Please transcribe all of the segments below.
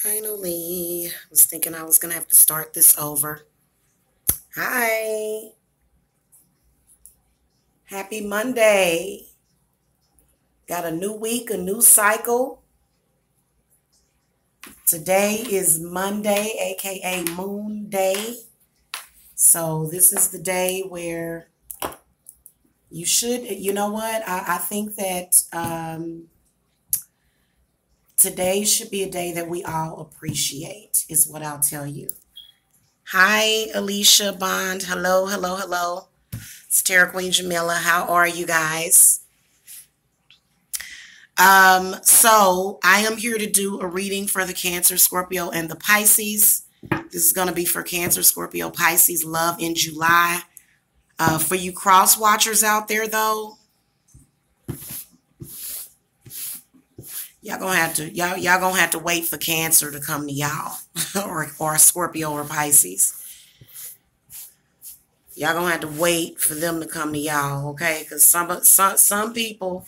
Finally, I was thinking I was going to have to start this over. Hi. Happy Monday. Got a new week, a new cycle. Today is Monday, aka Moon Day. So this is the day where you should, you know what? I think that today should be a day that we all appreciate, is what I'll tell you. Hi, Alicia Bond. Hello, hello, hello. It's Tarot Queen Jamila. How are you guys? So I am here to do a reading for the Cancer, Scorpio, and the Pisces. This is going to be for Cancer, Scorpio, Pisces, love in July. For you cross watchers out there, though, y'all gonna have to wait for Cancer to come to y'all, or Scorpio or Pisces. Y'all gonna have to wait for them to come to y'all, okay? Because some people,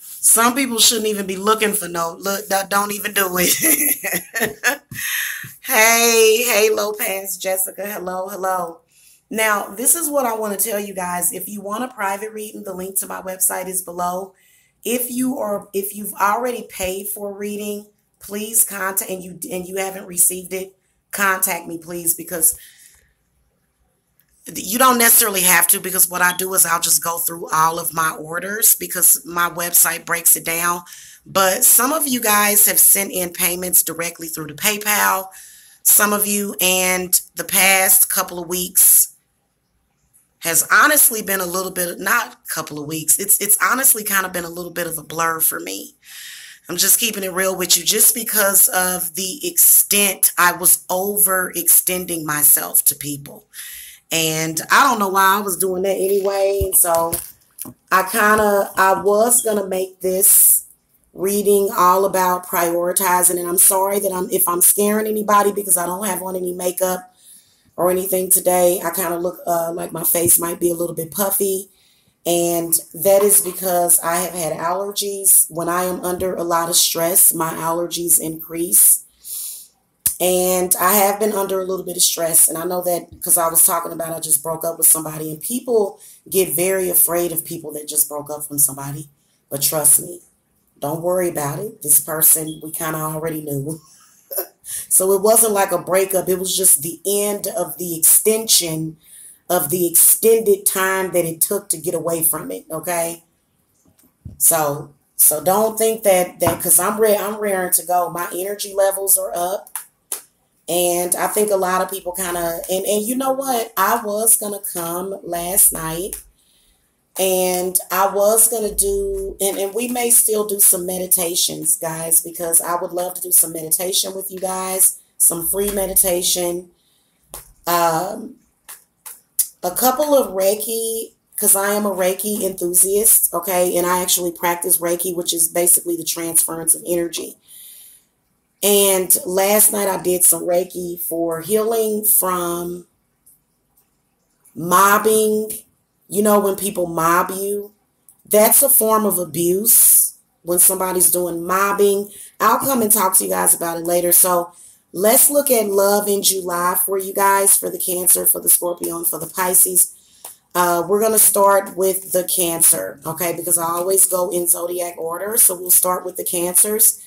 some people shouldn't even be looking for don't even do it. Hey, Lopez, Jessica, hello, hello. Now, this is what I want to tell you guys. If you want a private reading, the link to my website is below. If you've already paid for a reading, please contact, and you haven't received it, contact me, please, because you don't necessarily have to, because what I do is I'll just go through all of my orders because my website breaks it down. But some of you guys have sent in payments directly through the PayPal. Some of you, and the past couple of weeks has honestly been a little bit, not a couple of weeks, it's honestly kind of been a little bit of a blur for me. I'm just keeping it real with you, just because of the extent I was overextending myself to people. And I don't know why I was doing that anyway. And so I was going to make this reading all about prioritizing. And I'm sorry that if I'm scaring anybody, because I don't have on any makeup or anything today. I kind of look like my face might be a little bit puffy. And that is because I have had allergies. When I am under a lot of stress, my allergies increase. And I have been under a little bit of stress. And I know that because I was talking about I just broke up with somebody. And people get very afraid of people that just broke up from somebody. But trust me, don't worry about it. This person, we kind of already knew. So it wasn't like a breakup. It was just the end of the extension of the extended time that it took to get away from it. Okay. So don't think that because I'm raring to go. My energy levels are up. And I think a lot of people kind of, and you know what? I was going to come last night, and I was going to do, and we may still do some meditations, guys, because I would love to do some meditation with you guys, some free meditation, a couple of Reiki, because I am a Reiki enthusiast, okay? And I actually practice Reiki, which is basically the transference of energy. And last night I did some Reiki for healing from mobbing. You know, when people mob you, that's a form of abuse when somebody's doing mobbing. I'll come and talk to you guys about it later. So let's look at love in July for you guys, for the Cancer, for the Scorpio, and for the Pisces. We're going to start with the Cancer, okay, because I always go in zodiac order. So we'll start with the Cancers.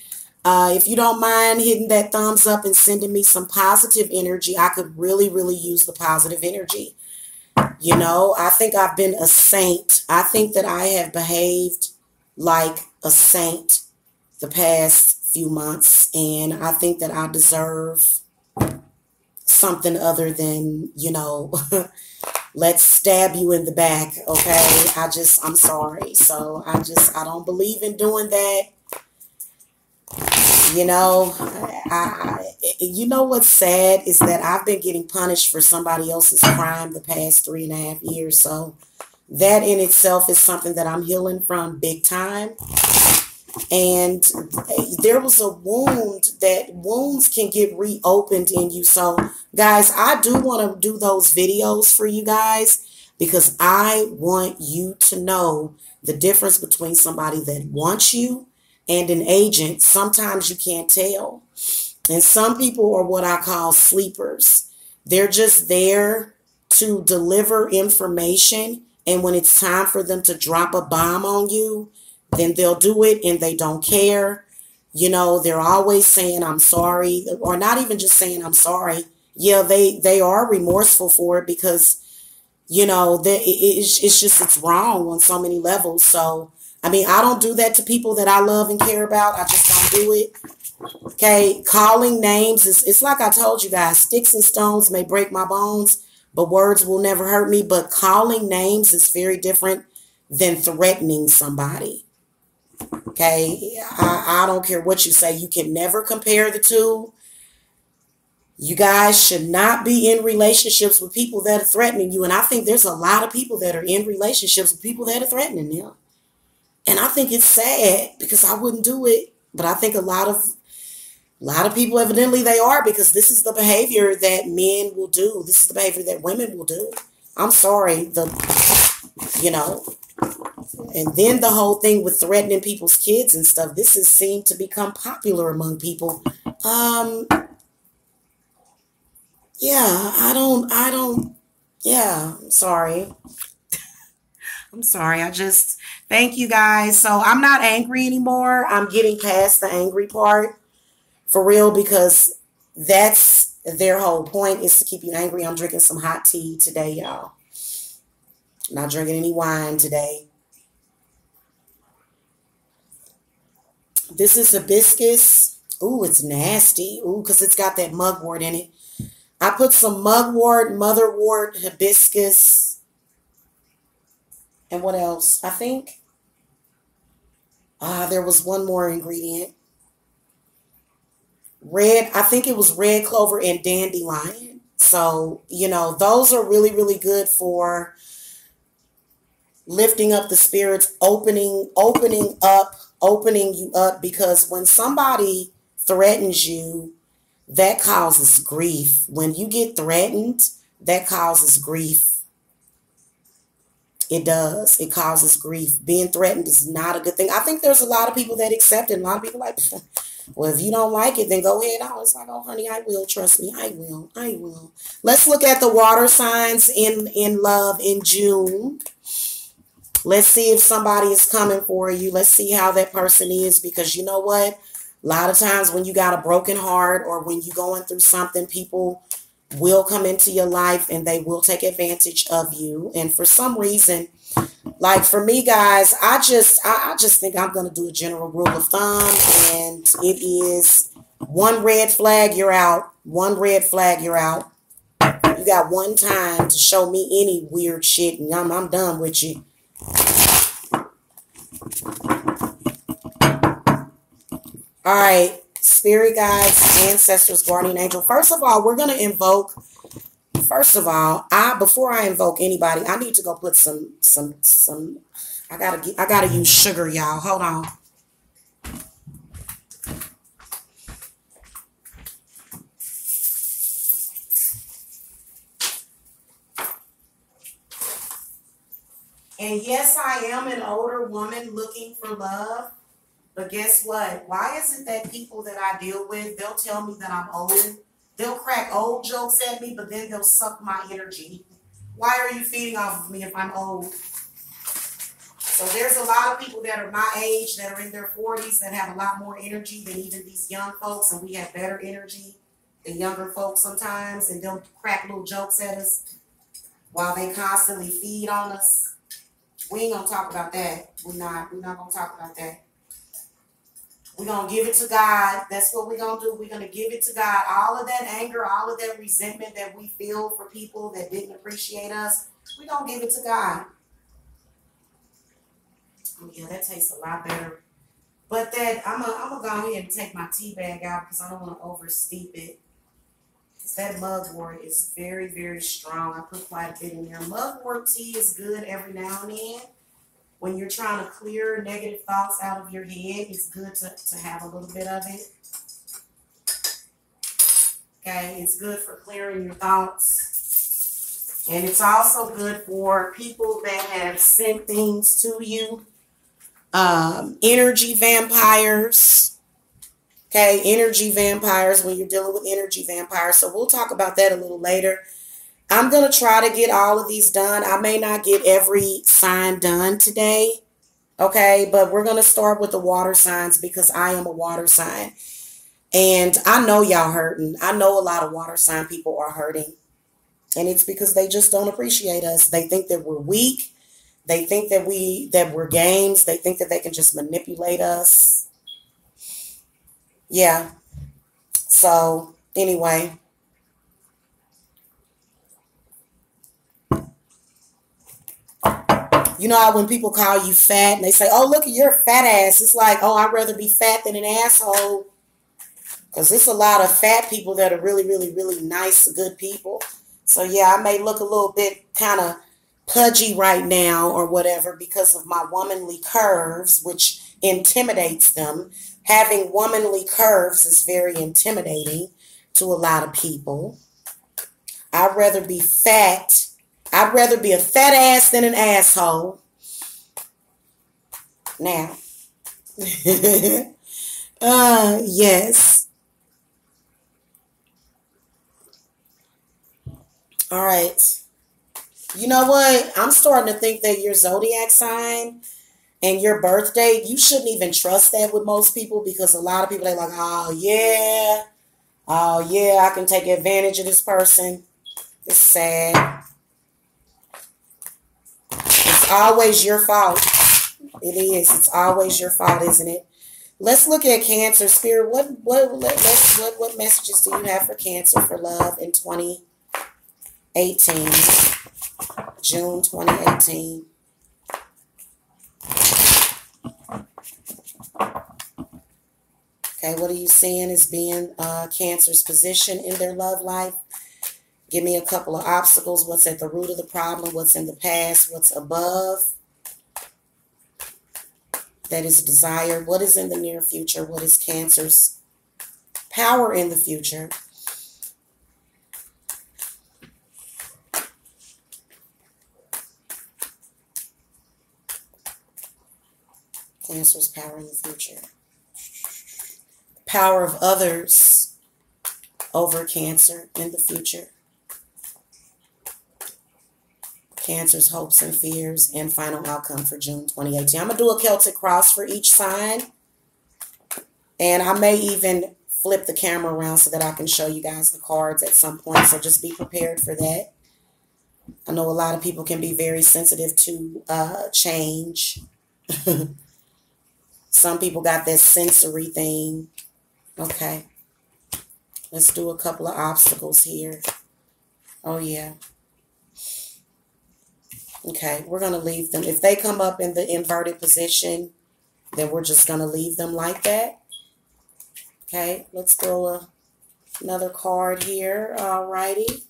If you don't mind hitting that thumbs up and sending me some positive energy, I could really, really use the positive energy. You know, I think I've been a saint. I think that I have behaved like a saint the past few months. And I think that I deserve something other than, you know, let's stab you in the back. Okay. I'm sorry. So I don't believe in doing that. You know, you know what's sad is that I've been getting punished for somebody else's crime the past 3.5 years. So that in itself is something that I'm healing from big time. And there was a wound, that wounds can get reopened in you. So guys, I do want to do those videos for you guys because I want you to know the difference between somebody that wants you and an agent. Sometimes you can't tell. And some people are what I call sleepers. They're just there to deliver information. And when it's time for them to drop a bomb on you, then they'll do it and they don't care. You know, they're always saying, I'm sorry, or not even just saying, I'm sorry. Yeah, they are remorseful for it because, you know, it's just, it's wrong on so many levels. So, I mean, I don't do that to people that I love and care about. I just don't do it. Okay, calling names is, it's like I told you guys, sticks and stones may break my bones, but words will never hurt me. But calling names is very different than threatening somebody. Okay, I don't care what you say. You can never compare the two. You guys should not be in relationships with people that are threatening you. And I think there's a lot of people that are in relationships with people that are threatening them. And I think it's sad because I wouldn't do it. But I think a lot of people, evidently they are, because this is the behavior that men will do. This is the behavior that women will do. I'm sorry, you know. And then the whole thing with threatening people's kids and stuff, this has seemed to become popular among people. Yeah, yeah, I'm sorry. I'm sorry. Thank you guys. So I'm not angry anymore. I'm getting past the angry part. For real, because that's their whole point, is to keep you angry. I'm drinking some hot tea today, y'all. Not drinking any wine today. This is hibiscus. Ooh, it's nasty. Ooh, because it's got that mugwort in it. I put some mugwort, motherwort, hibiscus, and what else? I think there was one more ingredient. I think it was red clover and dandelion. So, you know, those are really, really good for lifting up the spirits, opening you up, because when somebody threatens you, that causes grief. When you get threatened, that causes grief. It does. It causes grief. Being threatened is not a good thing. I think there's a lot of people that accept it. A lot of people like, well, if you don't like it, then go ahead on. It's like, oh, honey, I will. Trust me. I will. I will. Let's look at the water signs in love in June. Let's see if somebody is coming for you. Let's see how that person is, because you know what? A lot of times when you got a broken heart or when you're going through something, people will come into your life and they will take advantage of you. And for some reason, like for me, guys, I just think I'm going to do a general rule of thumb, and it is one red flag, you're out. One red flag, you're out. You got one time to show me any weird shit, and I'm done with you. All right, spirit guides, ancestors, guardian angel. First of all, we're going to invoke. First of all, before I invoke anybody, I need to go put some. I gotta use sugar, y'all. Hold on. And yes, I am an older woman looking for love. But guess what? Why is it that people that I deal with, they'll tell me that I'm old. They'll crack old jokes at me, but then they'll suck my energy. Why are you feeding off of me if I'm old? So there's a lot of people that are my age, that are in their 40s, that have a lot more energy than even these young folks, and we have better energy than younger folks sometimes, and they'll crack little jokes at us while they constantly feed on us. We ain't gonna talk about that. We're not gonna talk about that. We're going to give it to God. That's what we're going to do. We're going to give it to God. All of that anger, all of that resentment that we feel for people that didn't appreciate us, we're going to give it to God. Oh, yeah, that tastes a lot better. But that, I'm going to go ahead and take my tea bag out because I don't want to oversteep it. Because that mugwort is very, very strong. I put quite a bit in there. Mugwort tea is good every now and then. When you're trying to clear negative thoughts out of your head, it's good to have a little bit of it. Okay, it's good for clearing your thoughts. And it's also good for people that have sent things to you Energy vampires. Okay, energy vampires, when you're dealing with energy vampires. So we'll talk about that a little later. I'm going to try to get all of these done. I may not get every sign done today. Okay, but we're going to start with the water signs because I am a water sign. And I know y'all hurting. I know a lot of water sign people are hurting. And it's because they just don't appreciate us. They think that we're weak. They think that we're games. They think that they can just manipulate us. Yeah. So anyway. You know how when people call you fat and they say, oh, look at your fat ass. It's like, oh, I'd rather be fat than an asshole. Because there's a lot of fat people that are really, really, really nice, good people. So yeah, I may look a little bit kind of pudgy right now or whatever because of my womanly curves, which intimidates them. Having womanly curves is very intimidating to a lot of people. I'd rather be fat. I'd rather be a fat ass than an asshole. Now. Yes. All right. You know what? I'm starting to think that your zodiac sign and your birth date, you shouldn't even trust that with most people because a lot of people, they're like, oh, yeah, I can take advantage of this person. It's sad. It's always your fault. It is. It's always your fault, isn't it? Let's look at Cancer. Spirit, what messages do you have for Cancer for love in 2018? June 2018. Okay, what are you seeing as being Cancer's position in their love life? Give me a couple of obstacles. What's at the root of the problem? What's in the past? What's above? That is desired. What is in the near future? What is Cancer's power in the future? Cancer's power in the future. Power of others over Cancer in the future. Cancer's hopes and fears and final outcome for June 2018. I'm going to do a Celtic cross for each sign. And I may even flip the camera around so that I can show you guys the cards at some point. So just be prepared for that. I know a lot of people can be very sensitive to change. Some people got that sensory thing. Okay. Let's do a couple of obstacles here. Oh, yeah. Okay, we're going to leave them. If they come up in the inverted position, then we're just going to leave them like that. Okay, let's throw another card here. All righty.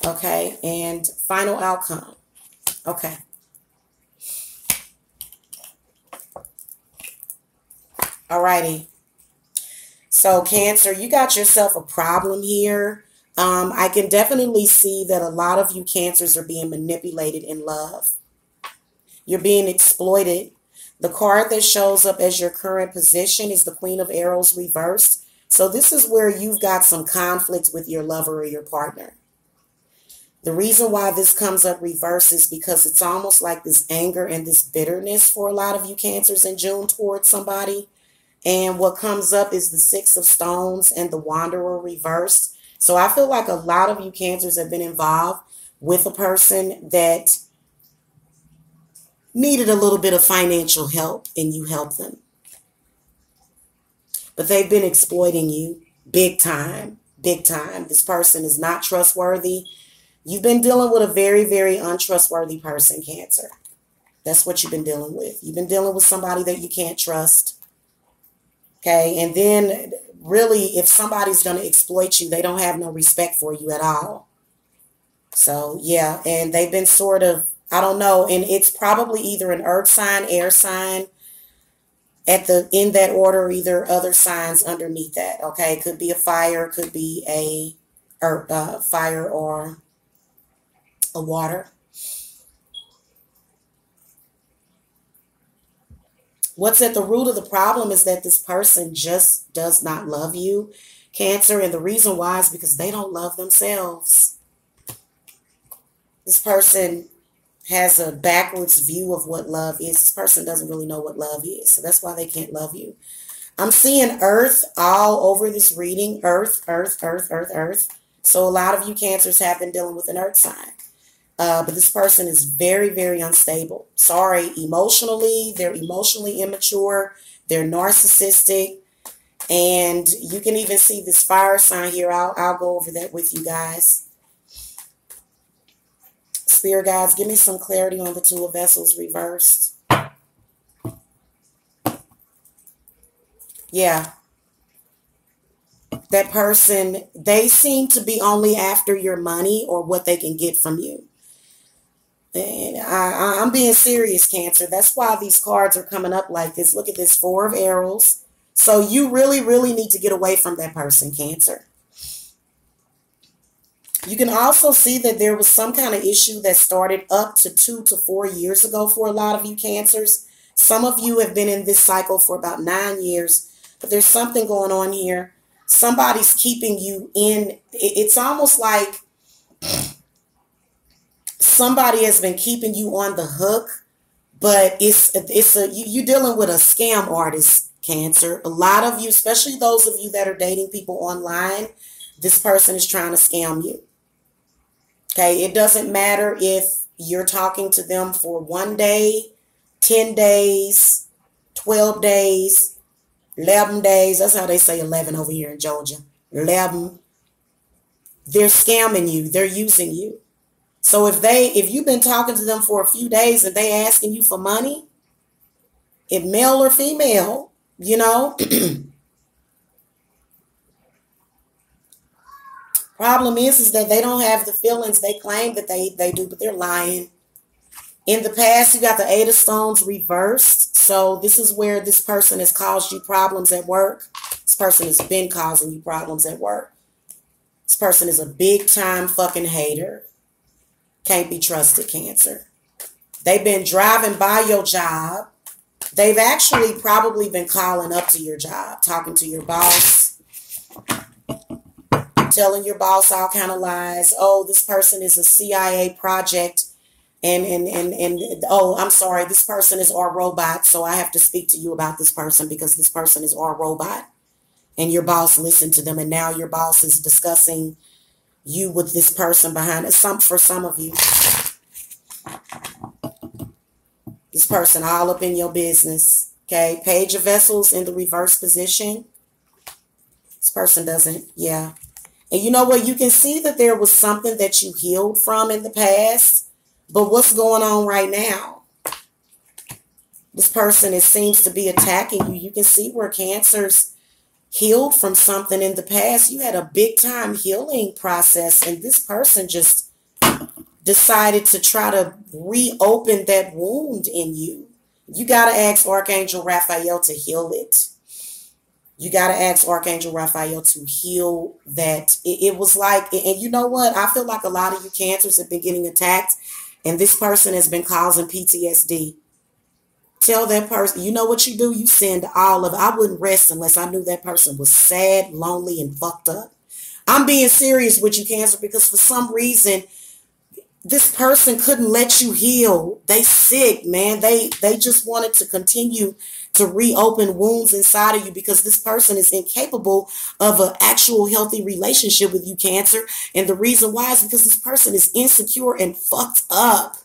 Okay, and final outcome. Okay. All righty. So, Cancer, you got yourself a problem here. I can definitely see that a lot of you Cancers are being manipulated in love. You're being exploited. The card that shows up as your current position is the Queen of Arrows reversed. So this is where you've got some conflict with your lover or your partner. The reason why this comes up reversed is because it's almost like this anger and this bitterness for a lot of you Cancers in June towards somebody. And what comes up is the Six of Stones and the Wanderer reversed. So I feel like a lot of you Cancers have been involved with a person that needed a little bit of financial help and you helped them. But they've been exploiting you big time, big time. This person is not trustworthy. You've been dealing with a very, very untrustworthy person, Cancer. That's what you've been dealing with. You've been dealing with somebody that you can't trust. Okay, and then really, if somebody's going to exploit you, they don't have no respect for you at all. So, yeah, and they've been sort of, I don't know, and it's probably either an earth sign, air sign, in that order, either other signs underneath that, okay? It could be a fire, could be a fire or a water. What's at the root of the problem is that this person just does not love you, Cancer. And the reason why is because they don't love themselves. This person has a backwards view of what love is. This person doesn't really know what love is. So that's why they can't love you. I'm seeing earth all over this reading. Earth, earth, earth, earth, earth. So a lot of you Cancers have been dealing with an earth sign. But this person is very, very unstable. Sorry, emotionally. They're emotionally immature. They're narcissistic. And you can even see this fire sign here. I'll go over that with you guys. Spirit guides, give me some clarity on the Two of Vessels reversed. Yeah. That person, they seem to be only after your money or what they can get from you. And I'm being serious, Cancer. That's why these cards are coming up like this. Look at this, Four of Arrows. So you really, really need to get away from that person, Cancer. You can also see that there was some kind of issue that started up to 2 to 4 years ago for a lot of you Cancers. Some of you have been in this cycle for about 9 years, but there's something going on here. Somebody's keeping you in. It's almost like somebody has been keeping you on the hook, but you're dealing with a scam artist, Cancer. A lot of you, especially those of you that are dating people online, this person is trying to scam you. Okay, it doesn't matter if you're talking to them for 1 day, 10 days, 12 days, 11 days. That's how they say 11 over here in Georgia. 11. They're scamming you. They're using you. So if you've been talking to them for a few days and they asking you for money, if male or female, you know, problem is that they don't have the feelings they claim that they do, but they're lying. In the past, you got the Eight of Stones reversed. So this is where this person has caused you problems at work. This person has been causing you problems at work. This person is a big time fucking hater. Can't be trusted, Cancer. They've been driving by your job. They've actually probably been calling up to your job, talking to your boss, telling your boss all kind of lies. Oh, this person is a CIA project. And oh, I'm sorry, this person is our robot. So I have to speak to you about this person because this person is our robot. And your boss listened to them. And now your boss is discussing you with this person behind it. For some of you, this person all up in your business. Okay. Page of Vessels in the reverse position. This person doesn't. Yeah. And you know what? You can see that there was something that you healed from in the past. But what's going on right now? This person seems to be attacking you. You can see where Cancers healed from something in the past. You had a big time healing process, and this person just decided to try to reopen that wound in you. You got to ask Archangel Raphael to heal it. You got to ask Archangel Raphael to heal that. It was like, and you know what? I feel like a lot of you Cancers have been getting attacked, and this person has been causing PTSD. Tell that person, you know what you do? You send all of it. I wouldn't rest unless I knew that person was sad, lonely, and fucked up. I'm being serious with you, Cancer, because for some reason, this person couldn't let you heal. They sick, man. They just wanted to continue to reopen wounds inside of you because this person is incapable of an actual healthy relationship with you, Cancer. And the reason why is because this person is insecure and fucked up.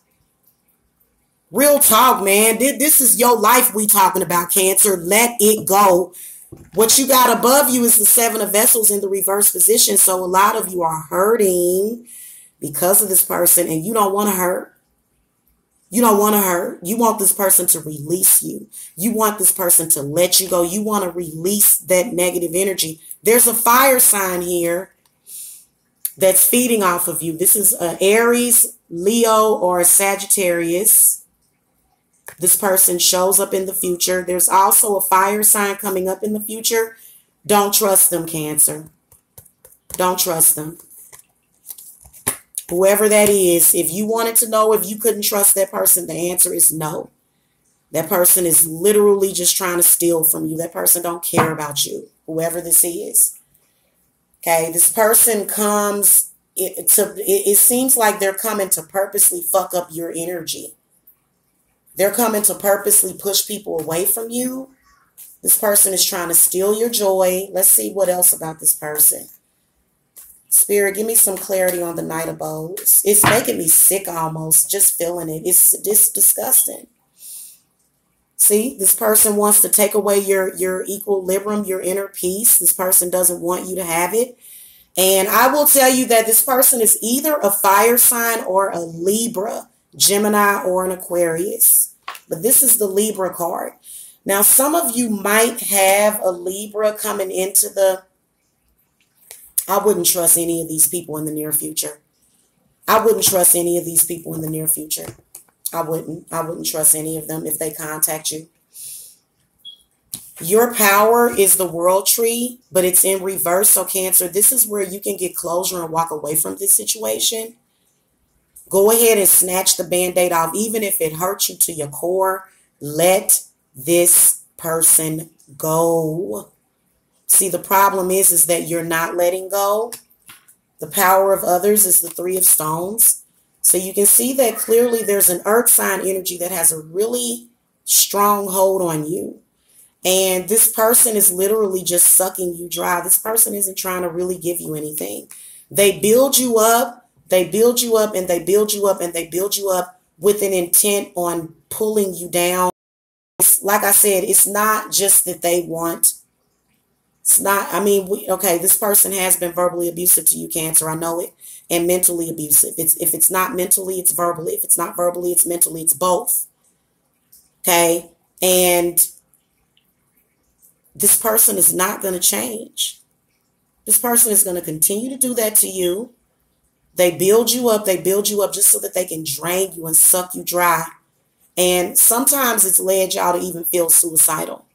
Real talk, man. This is your life we talking about, Cancer. Let it go. What you got above you is the Seven of Vessels in the reverse position. So a lot of you are hurting because of this person, and you don't want to hurt. You don't want to hurt. You want this person to release you. You want this person to let you go. You want to release that negative energy. There's a fire sign here that's feeding off of you. This is Aries, Leo, or a Sagittarius. This person shows up in the future. There's also a fire sign coming up in the future. Don't trust them, Cancer. Don't trust them. Whoever that is, if you wanted to know if you couldn't trust that person, the answer is no. That person is literally just trying to steal from you. That person don't care about you, whoever this is. Okay, this person comes it seems like they're coming to purposely fuck up your energy. They're coming to purposely push people away from you. This person is trying to steal your joy. Let's see what else about this person. Spirit, give me some clarity on the Knight of Bowls. It's making me sick almost, just feeling it. It's disgusting. See, this person wants to take away your equilibrium, your inner peace. This person doesn't want you to have it. And I will tell you that this person is either a fire sign or a Libra, Gemini, or an Aquarius. But this is the Libra card. Now, some of you might have a Libra coming into the... I wouldn't trust any of these people in the near future. I wouldn't trust any of these people in the near future. I wouldn't trust any of them if they contact you. Your power is the world tree, but it's in reverse. So Cancer, this is where you can get closure and walk away from this situation. Go ahead and snatch the Band-Aid off. Even if it hurts you to your core, let this person go. See, the problem is that you're not letting go. The power of others is the Three of Stones. So you can see that clearly there's an earth sign energy that has a really strong hold on you. And this person is literally just sucking you dry. This person isn't trying to really give you anything. They build you up, they build you up, and they build you up, and they build you up with an intent on pulling you down. Like I said, it's not just that they want... It's not, I mean, okay, this person has been verbally abusive to you, Cancer. I know it. And mentally abusive. If it's not mentally, it's verbally. If it's not verbally, it's mentally. It's both. Okay? And this person is not going to change. This person is going to continue to do that to you. They build you up. They build you up just so that they can drain you and suck you dry. And sometimes it's led y'all to even feel suicidal.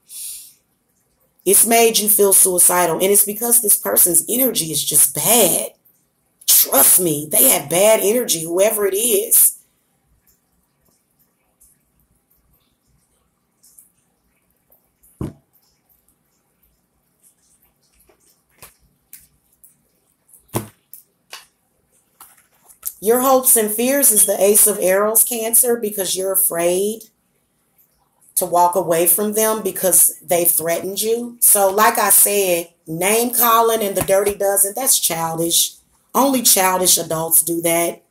It's made you feel suicidal. And it's because this person's energy is just bad. Trust me, they have bad energy, whoever it is. Your hopes and fears is the Ace of Arrows, Cancer, because you're afraid to walk away from them because they threatened you. So like I said, name calling and the dirty dozen, that's childish. Only childish adults do that.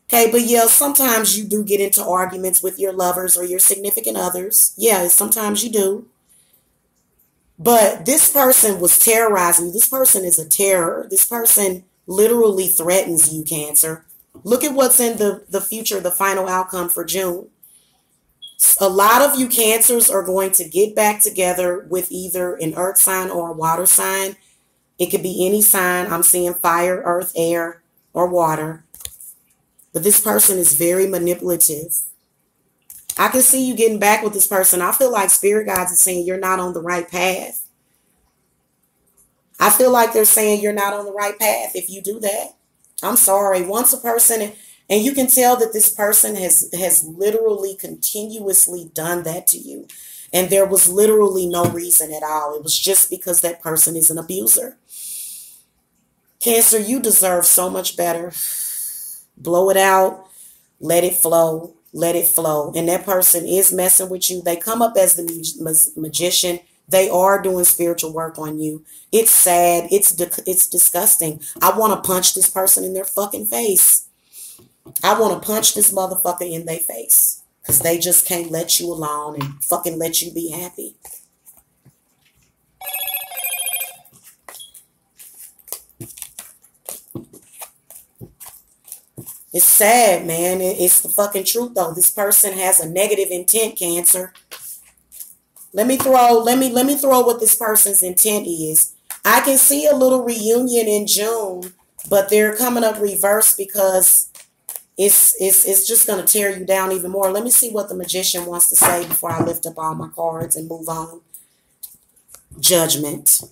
Okay, but yeah, sometimes you do get into arguments with your lovers or your significant others. Yeah, sometimes you do. But this person was terrorizing you. This person is a terror. This person literally threatens you, Cancer. Look at what's in the future, the final outcome for June. A lot of you Cancers are going to get back together with either an earth sign or a water sign. It could be any sign. I'm seeing fire, earth, air, or water. But this person is very manipulative. I can see you getting back with this person. I feel like spirit guides are saying you're not on the right path. I feel like they're saying you're not on the right path if you do that. I'm sorry. Once a person... And you can tell that this person has literally continuously done that to you. And there was literally no reason at all. It was just because that person is an abuser. Cancer, you deserve so much better. Blow it out. Let it flow. Let it flow. And that person is messing with you. They come up as the magician. They are doing spiritual work on you. It's sad. It's disgusting. I want to punch this person in their fucking face. I want to punch this motherfucker in their face because they just can't let you alone and fucking let you be happy. It's sad, man. It's the fucking truth, though. This person has a negative intent, Cancer. Let me throw what this person's intent is. I can see a little reunion in June, but they're coming up reverse because it's just going to tear you down even more. Let me see what the magician wants to say before I lift up all my cards and move on. Judgment.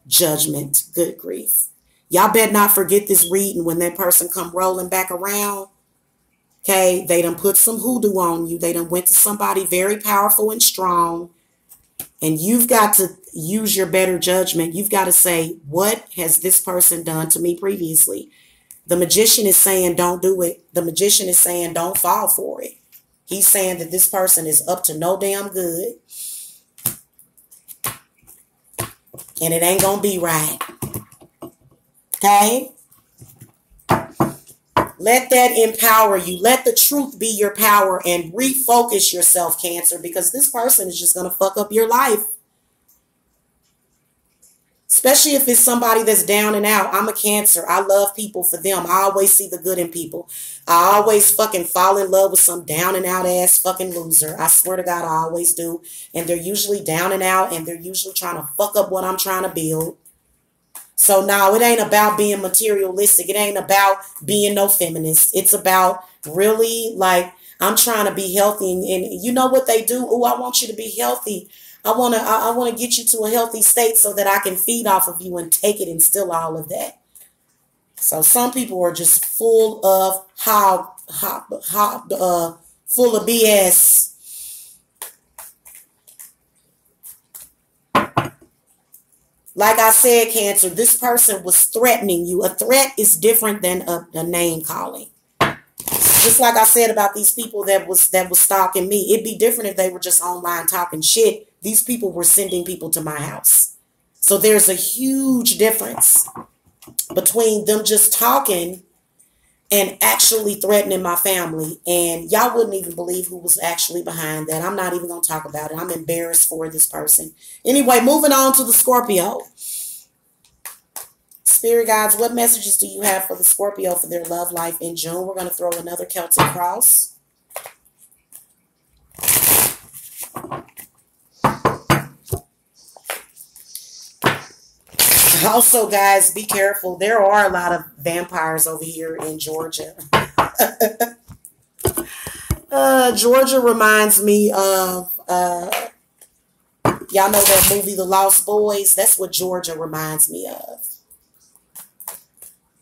Judgment. Good grief. Y'all better not forget this reading when that person come rolling back around. Okay, they done put some hoodoo on you. They done went to somebody very powerful and strong. And you've got to use your better judgment. You've got to say, what has this person done to me previously? The magician is saying, don't do it. The magician is saying, don't fall for it. He's saying that this person is up to no damn good. And it ain't going to be right. Okay? Let that empower you. Let the truth be your power and refocus yourself, Cancer, because this person is just going to fuck up your life. Especially if it's somebody that's down and out. I'm a Cancer. I love people for them. I always see the good in people. I always fucking fall in love with some down and out ass fucking loser. I swear to God, I always do. And they're usually down and out, and they're usually trying to fuck up what I'm trying to build. So no, it ain't about being materialistic. It ain't about being no feminist. It's about really, like, I'm trying to be healthy. And you know what they do? Oh, I want you to be healthy. I want to get you to a healthy state so that I can feed off of you and take it and steal all of that. So some people are just full of full of BS. Like I said, Cancer, this person was threatening you. A threat is different than a name calling. Just like I said about these people that was stalking me. It'd be different if they were just online talking shit. These people were sending people to my house. So there's a huge difference between them just talking and actually threatening my family. And y'all wouldn't even believe who was actually behind that. I'm not even going to talk about it. I'm embarrassed for this person. Anyway, moving on to the Scorpio. Spirit guides, what messages do you have for the Scorpio for their love life in June? We're going to throw another Celtic cross. Also, guys, be careful. There are a lot of vampires over here in Georgia. Georgia reminds me of, y'all know that movie, The Lost Boys? That's what Georgia reminds me of.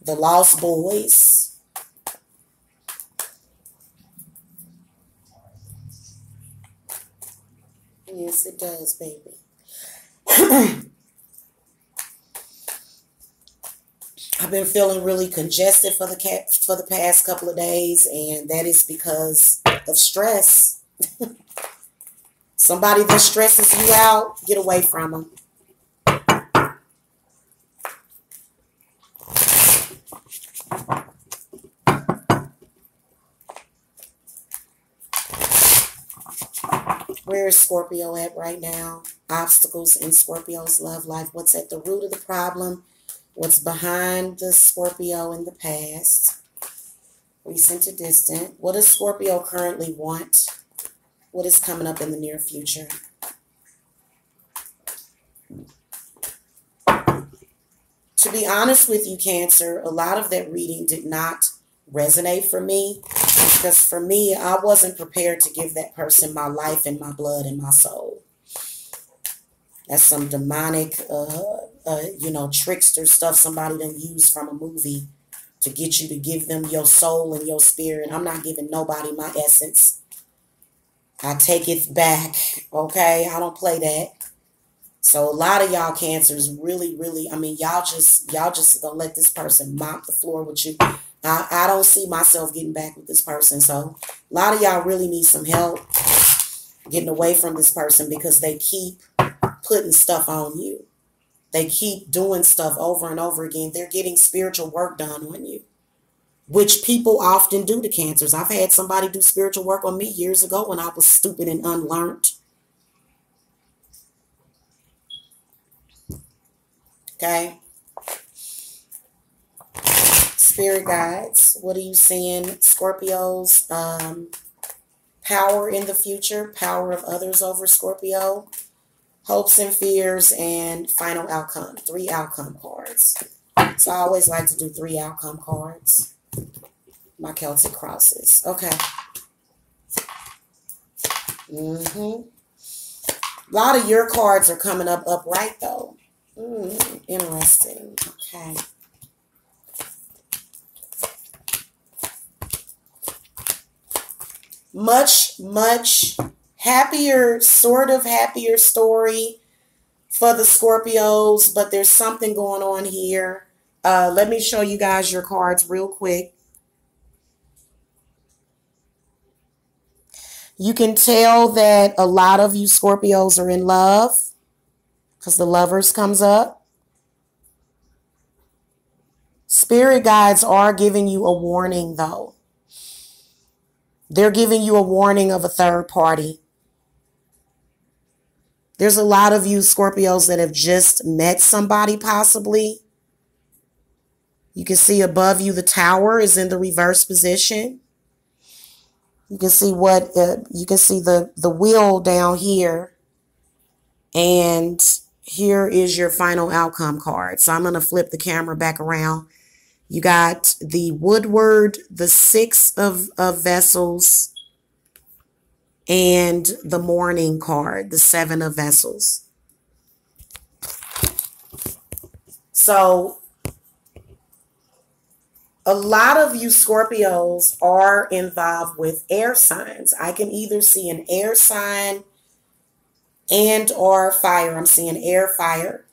The Lost Boys. Yes, it does, baby. I've been feeling really congested for the past couple of days, and that is because of stress. Somebody that stresses you out, get away from them. Where is Scorpio at right now? Obstacles in Scorpio's love life. What's at the root of the problem? What's behind the Scorpio in the past? Recent to distant. What does Scorpio currently want? What is coming up in the near future? To be honest with you, Cancer, a lot of that reading did not resonate for me. Because for me, I wasn't prepared to give that person my life and my blood and my soul. That's some demonic, trickster stuff somebody done used from a movie to get you to give them your soul and your spirit. I'm not giving nobody my essence. I take it back, okay? I don't play that. So a lot of y'all Cancers really, I mean, y'all just gonna let this person mop the floor with you. I don't see myself getting back with this person. So a lot of y'all really need some help getting away from this person because they keep putting stuff on you. They keep doing stuff over and over again. They're getting spiritual work done on you, which people often do to Cancers. I've had somebody do spiritual work on me years ago when I was stupid and unlearned. Okay. Spirit guides, what are you seeing? Scorpio's power in the future, power of others over Scorpio, hopes and fears, and final outcome. 3 outcome cards. So I always like to do 3 outcome cards. My Celtic crosses. Okay. A lot of your cards are coming up upright, though. Interesting. Okay. Much happier, sort of happier story for the Scorpios, but there's something going on here. Let me show you guys your cards real quick. You can tell that a lot of you Scorpios are in love because the Lovers comes up. Spirit guides are giving you a warning, though. They're giving you a warning of a third party. There's a lot of you Scorpios that have just met somebody, possibly. You can see above you the Tower is in the reverse position. You can see the wheel down here. And here is your final outcome card. So I'm going to flip the camera back around. You got the Woodward, the Six of Vessels, and the Morning card, the Seven of Vessels. So a lot of you Scorpios are involved with air signs. I can either see an air sign and or fire. I'm seeing air, fire.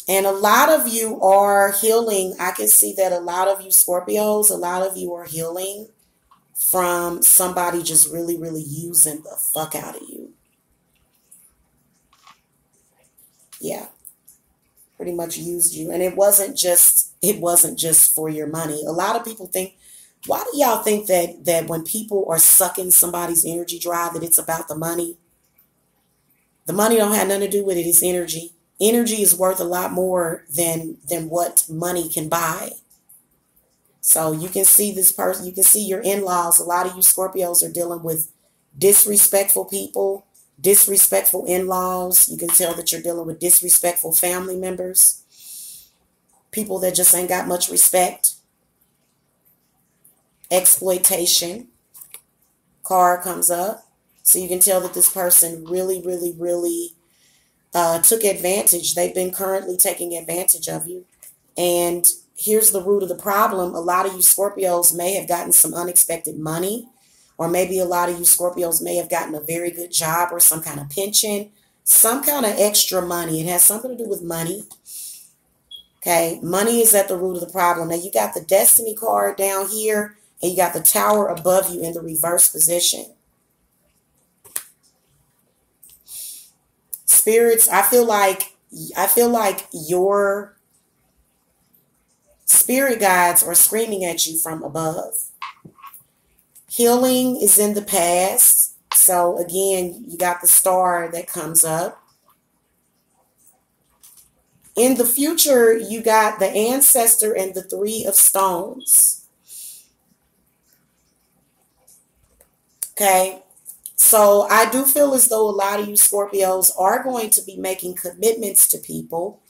And a lot of you are healing. I can see that a lot of you Scorpios, a lot of you are healing from somebody just really, really using the fuck out of you. Yeah. Pretty much used you. And it wasn't just for your money. A lot of people think, why do y'all think that when people are sucking somebody's energy dry, that it's about the money? The money don't have nothing to do with it. It's energy. Energy is worth a lot more than what money can buy. So you can see this person, you can see your in-laws. A lot of you Scorpios are dealing with disrespectful people, disrespectful in-laws. You can tell that you're dealing with disrespectful family members, people that just ain't got much respect. Exploitation card comes up. So you can tell that this person really, really, really took advantage. They've been currently taking advantage of you. And here's the root of the problem. A lot of you Scorpios may have gotten some unexpected money, or maybe a lot of you Scorpios may have gotten a very good job or some kind of pension, some kind of extra money. It has something to do with money. Okay, money is at the root of the problem. Now you got the Destiny card down here, and you got the Tower above you in the reverse position. Spirits, I feel like your spirit guides are screaming at you from above. Healing is in the past. So again, you got the Star that comes up. In the future, you got the Ancestor and the Three of Stones. Okay. So I do feel as though a lot of you Scorpios are going to be making commitments to people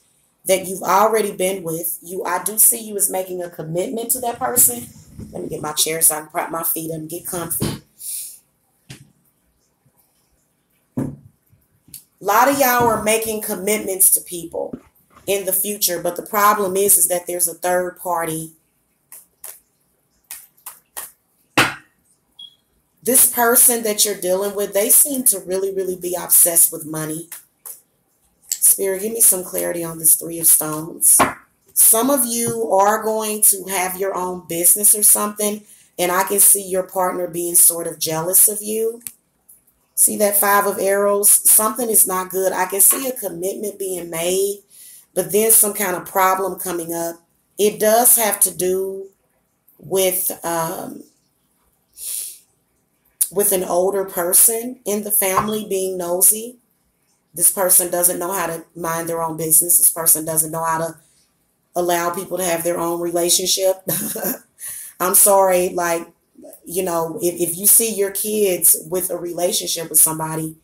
that you've already been with. I do see you as making a commitment to that person. Let me get my chair so I can prop my feet up and get comfy. A lot of y'all are making commitments to people in the future, but the problem is that there's a third party. This person that you're dealing with, they seem to really, really be obsessed with money. Spirit, give me some clarity on this Three of Stones. Some of you are going to have your own business or something, and I can see your partner being sort of jealous of you. See that Five of Arrows? Something is not good. I can see a commitment being made, but then some kind of problem coming up. It does have to do with an older person in the family being nosy. This person doesn't know how to mind their own business. This person doesn't know how to allow people to have their own relationship. I'm sorry, like, you know, if you see your kids with a relationship with somebody,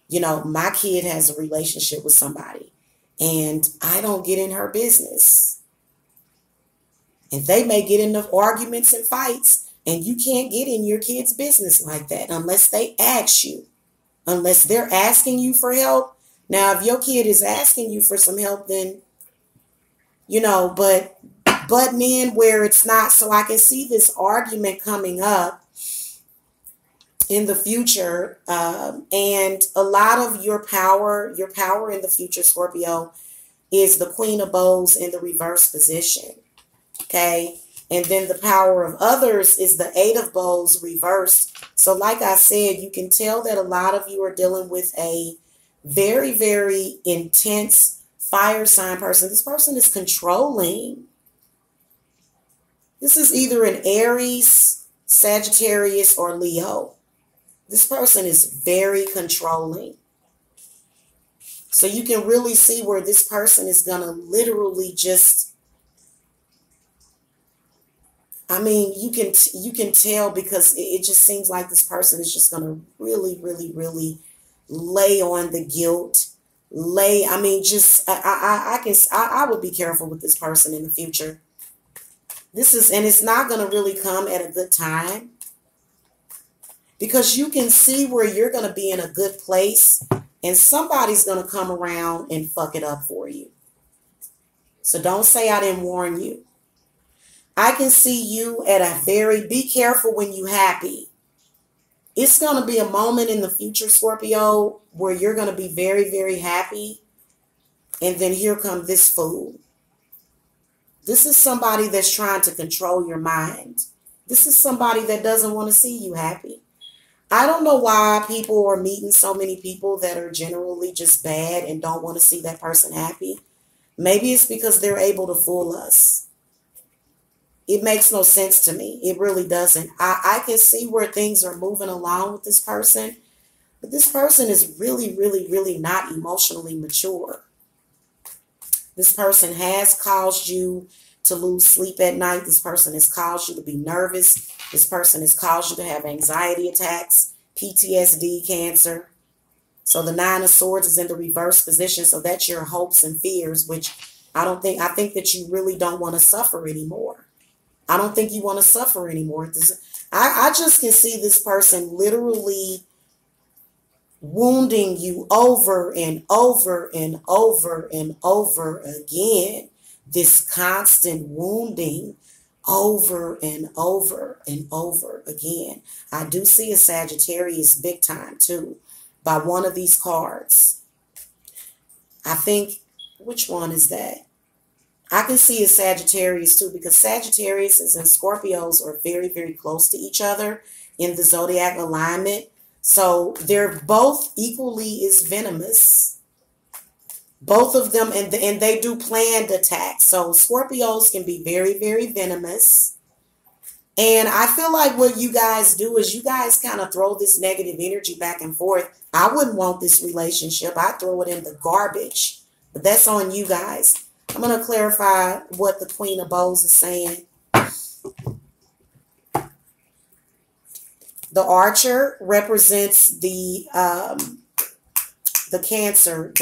you know, my kid has a relationship with somebody, and I don't get in her business. And they may get into arguments and fights, and you can't get in your kid's business like that unless they ask you, unless they're asking you for help. Now, if your kid is asking you for some help, then, you know, but men where it's not. So I can see this argument coming up, in the future. And a lot of your power in the future, Scorpio, is the Queen of Bows in the reverse position. Okay. And then the power of others is the Eight of Bows reversed. So like I said, you can tell that a lot of you are dealing with a very, very intense fire sign person. This person is controlling. This is either an Aries, Sagittarius, or Leo. This person is very controlling. So you can really see where this person is going to literally just, I mean, you can tell, because it just seems like this person is just going to really, really, really lay on the guilt. I mean, just, I would be careful with this person in the future. And it's not going to really come at a good time, because you can see where you're going to be in a good place and somebody's going to come around and fuck it up for you. So don't say I didn't warn you. I can see you at be careful when you're happy. It's going to be a moment in the future, Scorpio, where you're going to be very, very happy. And then here comes this fool. This is somebody that's trying to control your mind. This is somebody that doesn't want to see you happy. I don't know why people are meeting so many people that are generally just bad and don't want to see that person happy. Maybe it's because they're able to fool us. It makes no sense to me. It really doesn't. I can see where things are moving along with this person, but this person is really, really, really not emotionally mature. This person has caused you to lose sleep at night. This person has caused you to be nervous. This person has caused you to have anxiety attacks, PTSD, cancer. So the Nine of Swords is in the reverse position. So that's your hopes and fears, which I think that you really don't want to suffer anymore. I don't think you want to suffer anymore. I just can see this person literally wounding you over and over and over and over again. This constant wounding over and over and over again. I do see a Sagittarius big time too by one of these cards. I think, which one is that? I can see a Sagittarius too, because Sagittarius and Scorpios are very, very close to each other in the zodiac alignment. So they're both equally as venomous. Both of them, and they do planned attacks. So Scorpios can be very, very venomous. And I feel like what you guys do is you guys kind of throw this negative energy back and forth. I wouldn't want this relationship. I'd throw it in the garbage. But that's on you guys. I'm going to clarify what the Queen of Bows is saying. The Archer represents the Cancer.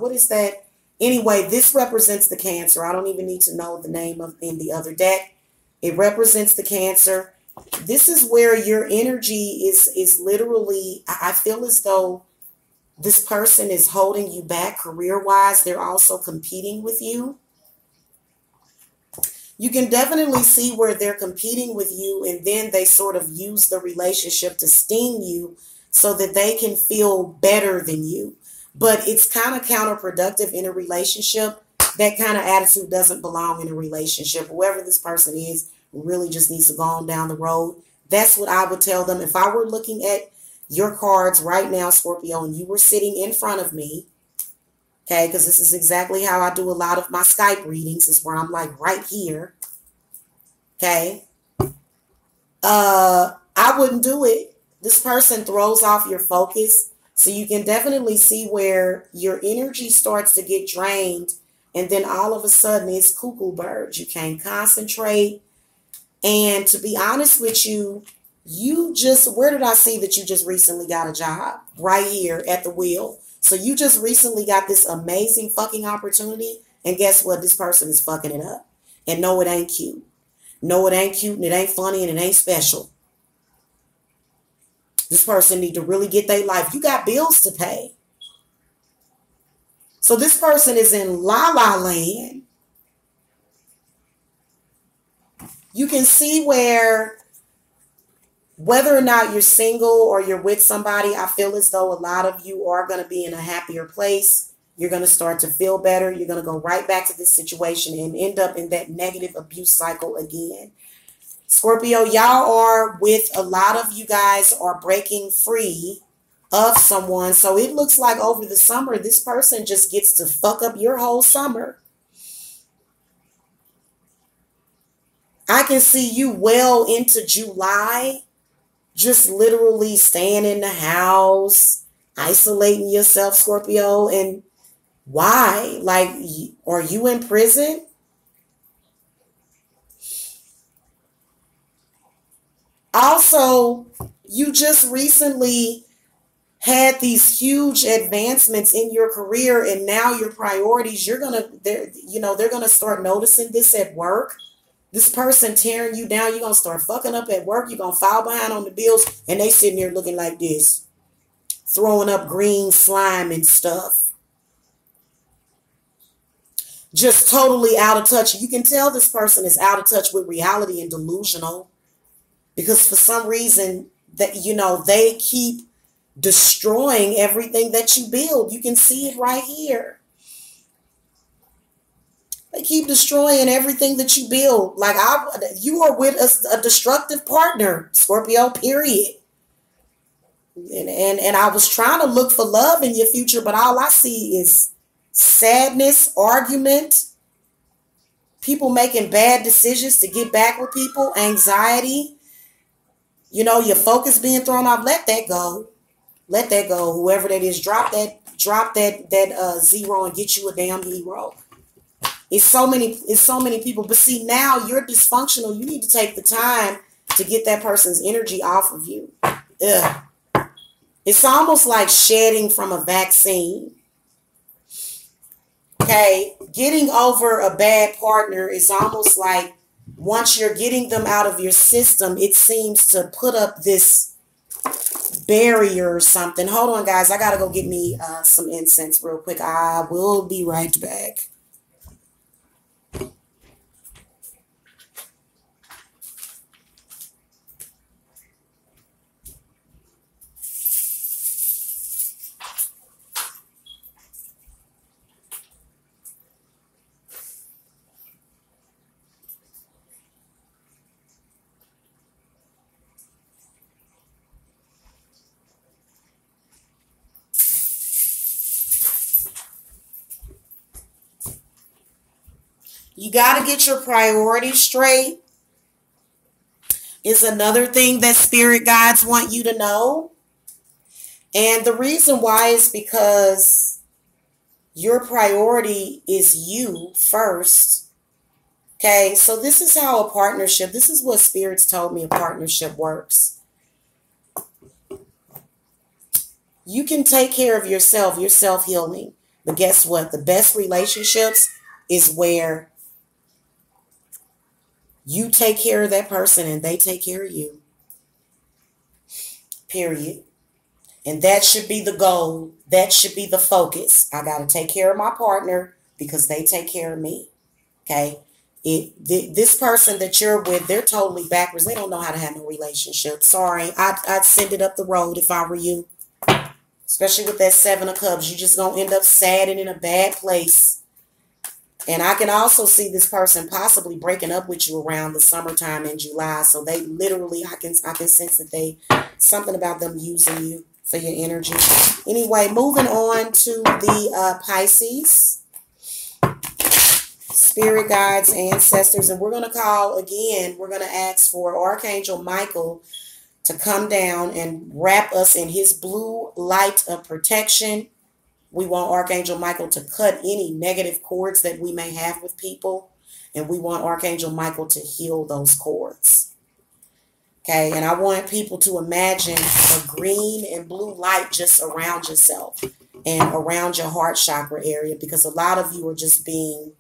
What is that? Anyway, this represents the Cancer. I don't even need to know the name of in the other deck. It represents the Cancer. This is where your energy is literally, I feel as though this person is holding you back career-wise. They're also competing with you. You can definitely see where they're competing with you, and then they sort of use the relationship to sting you so that they can feel better than you. But it's kind of counterproductive in a relationship. That kind of attitude doesn't belong in a relationship. Whoever this person is really just needs to go on down the road. That's what I would tell them. If I were looking at your cards right now, Scorpio, and you were sitting in front of me, okay, because this is exactly how I do a lot of my Skype readings, is where I'm like right here, okay, I wouldn't do it. This person throws off your focus. So you can definitely see where your energy starts to get drained, and then all of a sudden it's cuckoo birds. You can't concentrate. And to be honest with you, where did I see that you just recently got a job? Right here at the wheel. So you just recently got this amazing fucking opportunity, and guess what? This person is fucking it up. And no, it ain't cute. No, it ain't cute, and it ain't funny, and it ain't special. This person need to really get their life. You got bills to pay. So this person is in la-la land. You can see where Whether or not you're single or you're with somebody, I feel as though a lot of you are going to be in a happier place. You're going to start to feel better. You're going to go right back to this situation and end up in that negative abuse cycle again. Scorpio, y'all are with a lot of you guys are breaking free of someone. So it looks like over the summer, this person just gets to fuck up your whole summer. I can see you well into July, just literally staying in the house, isolating yourself, Scorpio. And why? Like, are you in prison? Also, you just recently had these huge advancements in your career, and now your priorities, they're gonna start noticing this at work. This person tearing you down, you're gonna start fucking up at work, you're gonna fall behind on the bills, and they sitting there looking like this, throwing up green slime and stuff. Just totally out of touch. You can tell this person is out of touch with reality and delusional, because for some reason that, they keep destroying everything that you build. You can see it right here. They keep destroying everything that you build. Like, you are with a destructive partner, Scorpio, period. And I was trying to look for love in your future, but all I see is sadness, argument, people making bad decisions to get back with people, anxiety, your focus being thrown off. Let that go. Let that go. Whoever that is, drop that zero and get you a damn hero. It's so many people. But see, now you're dysfunctional. You need to take the time to get that person's energy off of you. Ugh. It's almost like shedding from a vaccine. Okay, getting over a bad partner is almost like once you're getting them out of your system, it seems to put up this barrier or something. Hold on, guys. I got to go get me some incense real quick. I will be right back. You got to get your priorities straight is another thing that spirit guides want you to know. And the reason why is because your priority is you first. Okay, so this is how a partnership, this is what spirits told me a partnership works. You can take care of yourself, your self-healing. But guess what? The best relationships is where you take care of that person and they take care of you. Period. And that should be the goal. That should be the focus. I got to take care of my partner because they take care of me. Okay. This person that you're with, they're totally backwards. They don't know how to have no relationship. Sorry. I'd send it up the road if I were you. Especially with that 7 of Cups. You're just going to end up sad and in a bad place. And I can also see this person possibly breaking up with you around the summertime in July. So they literally, I can sense that something about them using you for your energy. Anyway, moving on to the Pisces. Spirit guides, ancestors. And we're going to call again, we're going to ask for Archangel Michael to come down and wrap us in his blue light of protection. We want Archangel Michael to cut any negative cords that we may have with people. And we want Archangel Michael to heal those cords. Okay, and I want people to imagine a green and blue light just around yourself and around your heart chakra area, because a lot of you are just being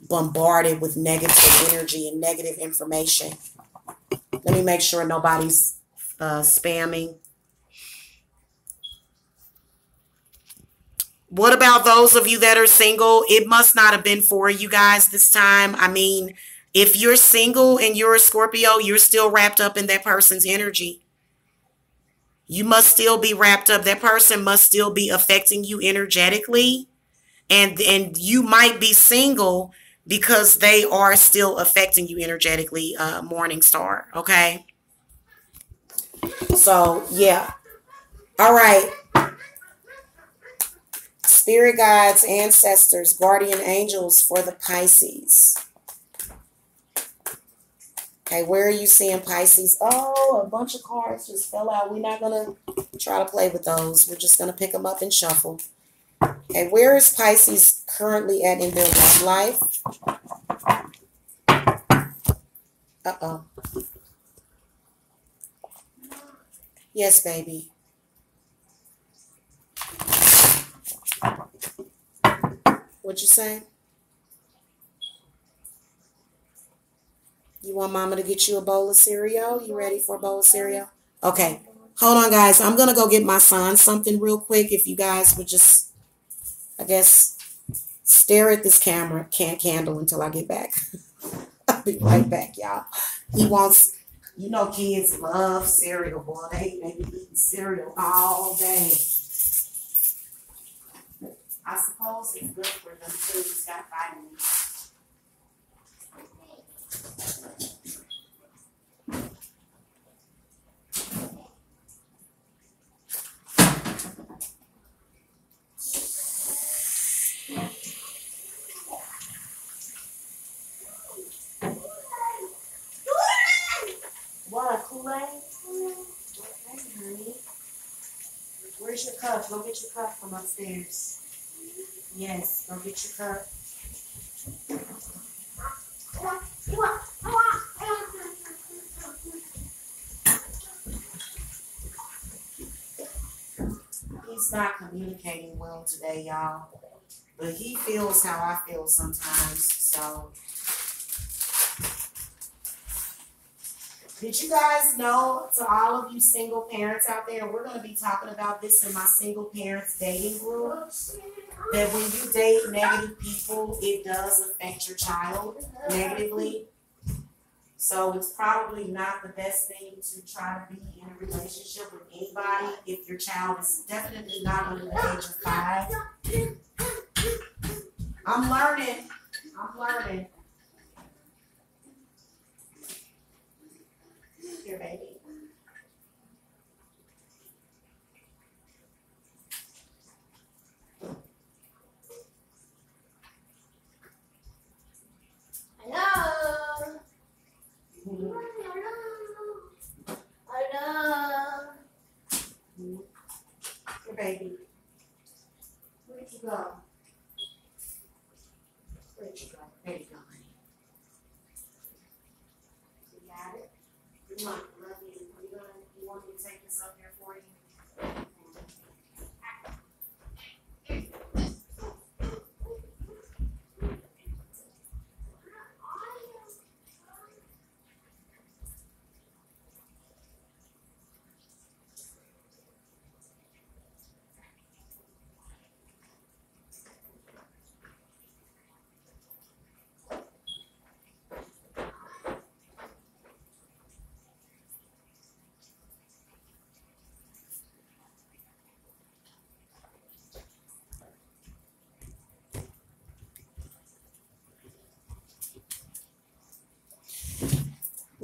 bombarded with negative energy and negative information. Let me make sure nobody's spamming. What about those of you that are single? It must not have been for you guys this time. I mean, if you're single and you're a Scorpio, you're still wrapped up in that person's energy. You must still be wrapped up. That person must still be affecting you energetically. And you might be single because they are still affecting you energetically, Morning Star. Okay. So, yeah. All right. Spirit guides, ancestors, guardian angels for the Pisces. Okay, where are you seeing Pisces? Oh, a bunch of cards just fell out. We're not going to try to play with those. We're just going to pick them up and shuffle. Okay, where is Pisces currently at in their love life? Uh-oh. Yes, baby. What'd you say? You want mama to get you a bowl of cereal? You ready for a bowl of cereal? Okay. Hold on, guys. I'm going to go get my son something real quick. If you guys would just, I guess, stare at this camera candle until I get back. I'll be right back, y'all. He wants, you know, kids love cereal, boy. They be eating cereal all day. I suppose it's good for them too. It's got vitamins. What, Kool-Aid? Okay, honey. Where's your cup? Go get your cup from upstairs. Yes, go get your cup. He's not communicating well today, y'all. But he feels how I feel sometimes, so. Did you guys know, to all of you single parents out there, we're going to be talking about this in my single parents dating group, that when you date negative people, it does affect your child negatively. So it's probably not the best thing to try to be in a relationship with anybody if your child is definitely not under the age of 5. I'm learning. Here, baby. Hello. Hello. Here, baby. Where did you go? Where did you go? There you go, honey. You got it? You want to love you. You want me to take this up here for you?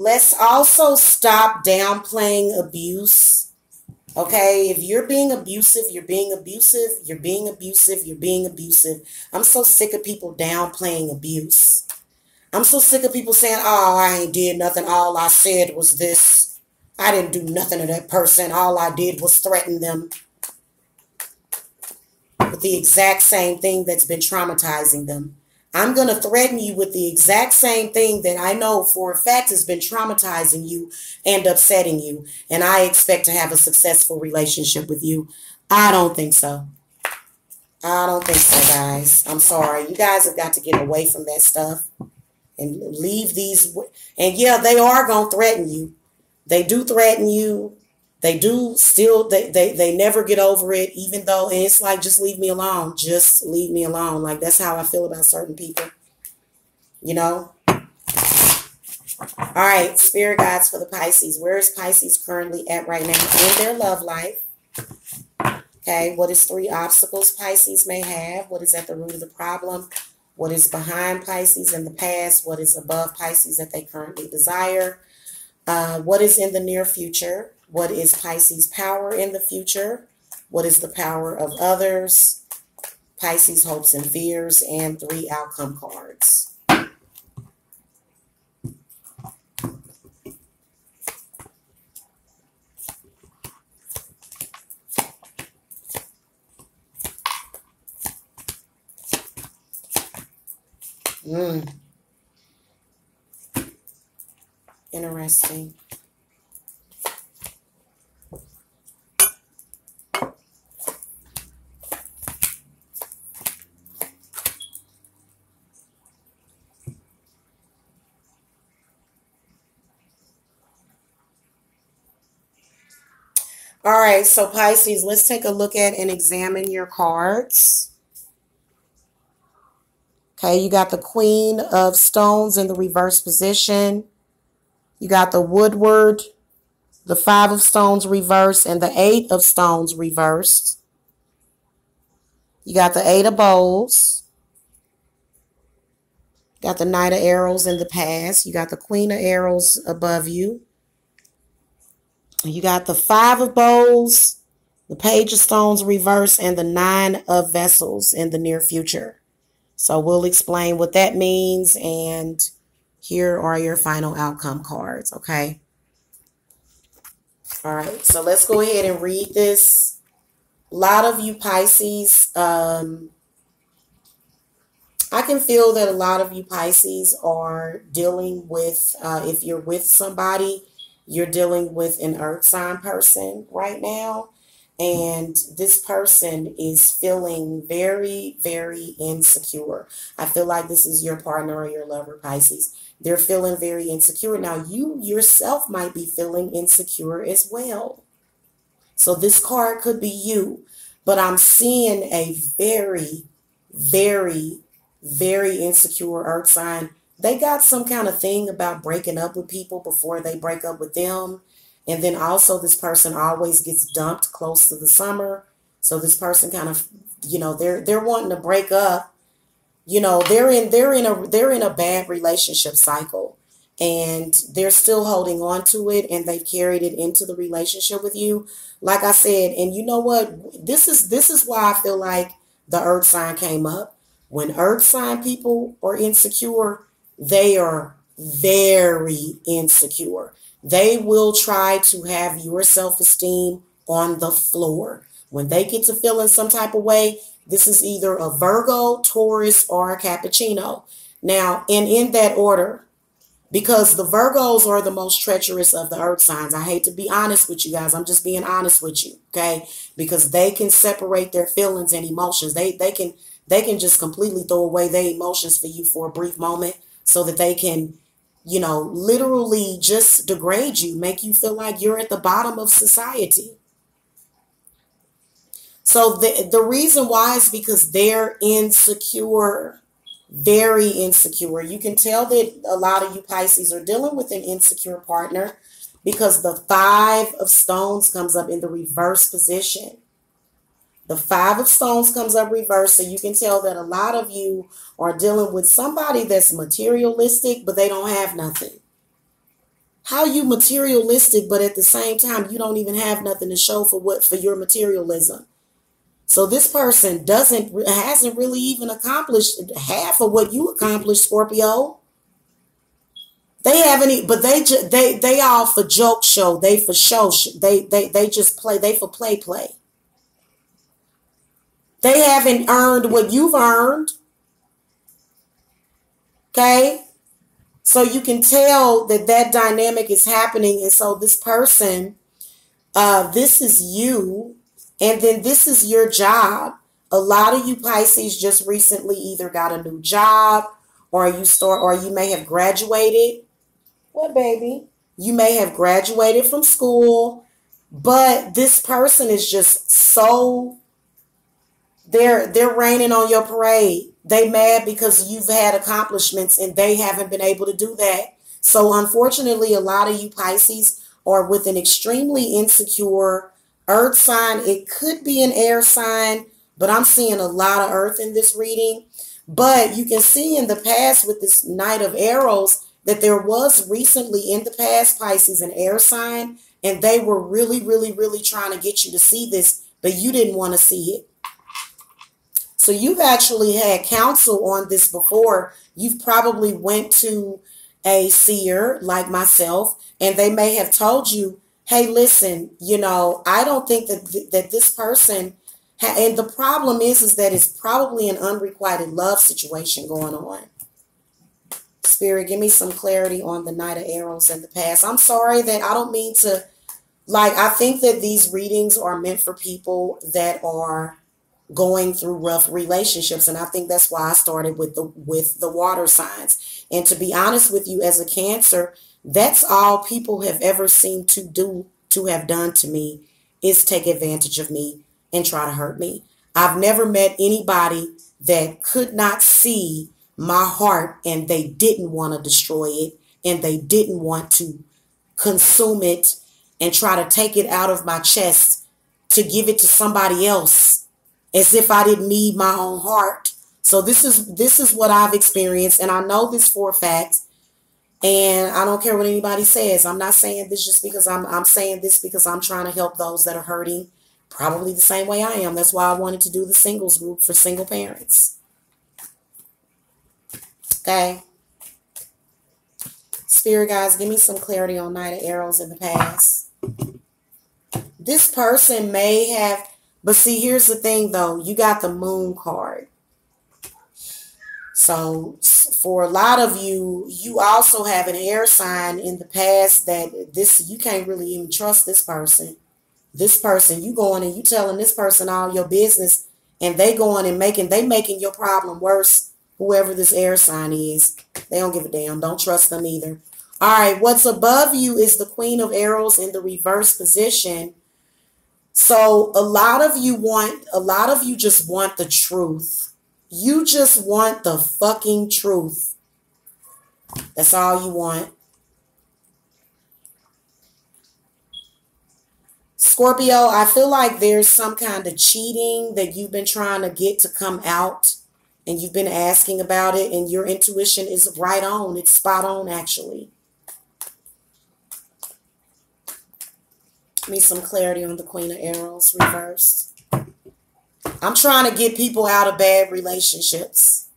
Let's also stop downplaying abuse. Okay, if you're being abusive, you're being abusive, you're being abusive, you're being abusive. I'm so sick of people downplaying abuse. I'm so sick of people saying, oh, I ain't did nothing. All I said was this. I didn't do nothing to that person. All I did was threaten them with the exact same thing that's been traumatizing them. I'm going to threaten you with the exact same thing that I know for a fact has been traumatizing you and upsetting you. And I expect to have a successful relationship with you. I don't think so. I don't think so, guys. I'm sorry. You guys have got to get away from that stuff and leave these. And yeah, they are going to threaten you. They do threaten you. They do still, they never get over it, even though, and it's like, just leave me alone. Just leave me alone. Like, that's how I feel about certain people, you know? All right, spirit guides for the Pisces. Where is Pisces currently at right now in their love life? Okay, what is 3 obstacles Pisces may have? What is at the root of the problem? What is behind Pisces in the past? What is above Pisces that they currently desire? What is in the near future? What is Pisces' power in the future? What is the power of others? Pisces' hopes and fears, and 3 outcome cards. Interesting. All right, so Pisces, let's take a look at and examine your cards. Okay, you got the Queen of Stones in the reverse position. You got the Woodward, the 5 of Stones reversed, and the 8 of Stones reversed. You got the 8 of Bowls. Got the Knight of Arrows in the past. You got the Queen of Arrows above you. You got the 5 of Bowls, the Page of Stones reversed, and the 9 of Vessels in the near future. So we'll explain what that means, and here are your final outcome cards, okay? All right, so let's go ahead and read this. A lot of you Pisces, I can feel that a lot of you Pisces are dealing with, if you're with somebody, you're dealing with an earth sign person right now. And this person is feeling very, very insecure. I feel like this is your partner or your lover, Pisces. They're feeling very insecure. Now, you yourself might be feeling insecure as well. So this card could be you. But I'm seeing a very, very, very insecure earth sign. They got some kind of thing about breaking up with people before they break up with them. And then also this person always gets dumped close to the summer. So this person kind of, you know, they're wanting to break up. You know, they're in a bad relationship cycle, and they're still holding on to it, and they've carried it into the relationship with you. Like I said, and you know what? This is why I feel like the earth sign came up. When earth sign people are insecure, they are very insecure. They will try to have your self-esteem on the floor. When they get to feeling some type of way, this is either a Virgo, Taurus, or a Capuchino. Now, and in that order, because the Virgos are the most treacherous of the earth signs. I hate to be honest with you guys. I'm just being honest with you, okay? Because they can separate their feelings and emotions. They can just completely throw away their emotions for you for a brief moment so that they can, you know, literally just degrade you, make you feel like you're at the bottom of society. So the reason why is because they're insecure, very insecure. You can tell that a lot of you Pisces are dealing with an insecure partner because the 5 of Stones comes up in the reverse position. The 5 of Stones comes up reversed, so you can tell that a lot of you are dealing with somebody that's materialistic, but they don't have nothing. How you materialistic, but at the same time, you don't even have nothing to show for your materialism. So this person hasn't really even accomplished half of what you accomplished, Scorpio. They haven't, but they all for joke show. They for show. They just play. They for play. They haven't earned what you've earned. Okay, so you can tell that dynamic is happening, and so this person, this is you. And then this is your job. A lot of you Pisces just recently either got a new job or you may have graduated. What, baby? You may have graduated from school, but this person is just so, they're raining on your parade. They mad because you've had accomplishments and they haven't been able to do that. So unfortunately, a lot of you Pisces are with an extremely insecure earth sign. It could be an air sign, but I'm seeing a lot of earth in this reading. But you can see in the past with this Knight of Arrows that there was recently in the past Pisces an air sign, and they were really, really, really trying to get you to see this, but you didn't want to see it. So you've actually had counsel on this before. You've probably went to a seer like myself, and they may have told you, hey, listen, you know, I don't think that this person, and the problem is that it's probably an unrequited love situation going on. Spirit, give me some clarity on the Knight of Arrows in the past. I'm sorry that I don't mean to, like, I think that these readings are meant for people that are going through rough relationships, and I think that's why I started with the water signs. And to be honest with you, as a Cancer, that's all people have ever seemed to have done to me is take advantage of me and try to hurt me. I've never met anybody that could not see my heart and they didn't want to destroy it and they didn't want to consume it and try to take it out of my chest to give it to somebody else as if I didn't need my own heart. So this is what I've experienced, and I know this for a fact. And I don't care what anybody says. I'm not saying this just because I'm saying this because I'm trying to help those that are hurting probably the same way I am. That's why I wanted to do the singles group for single parents. Okay. Spirit guys, give me some clarity on Knight of Arrows in the past. This person may have, but see, here's the thing though. You got the Moon card. So for a lot of you, you also have an air sign in the past that you can't really even trust this person. This person, you going and you telling this person all your business, and they going and making your problem worse. Whoever this air sign is, they don't give a damn. Don't trust them either. All right, what's above you is the Queen of Arrows in the reverse position. So a lot of you just want the truth. You just want the fucking truth. That's all you want. Scorpio, I feel like there's some kind of cheating that you've been trying to get to come out, and you've been asking about it, and your intuition is right on. It's spot on, actually. Give me some clarity on the Queen of Arrows reversed. I'm trying to get people out of bad relationships.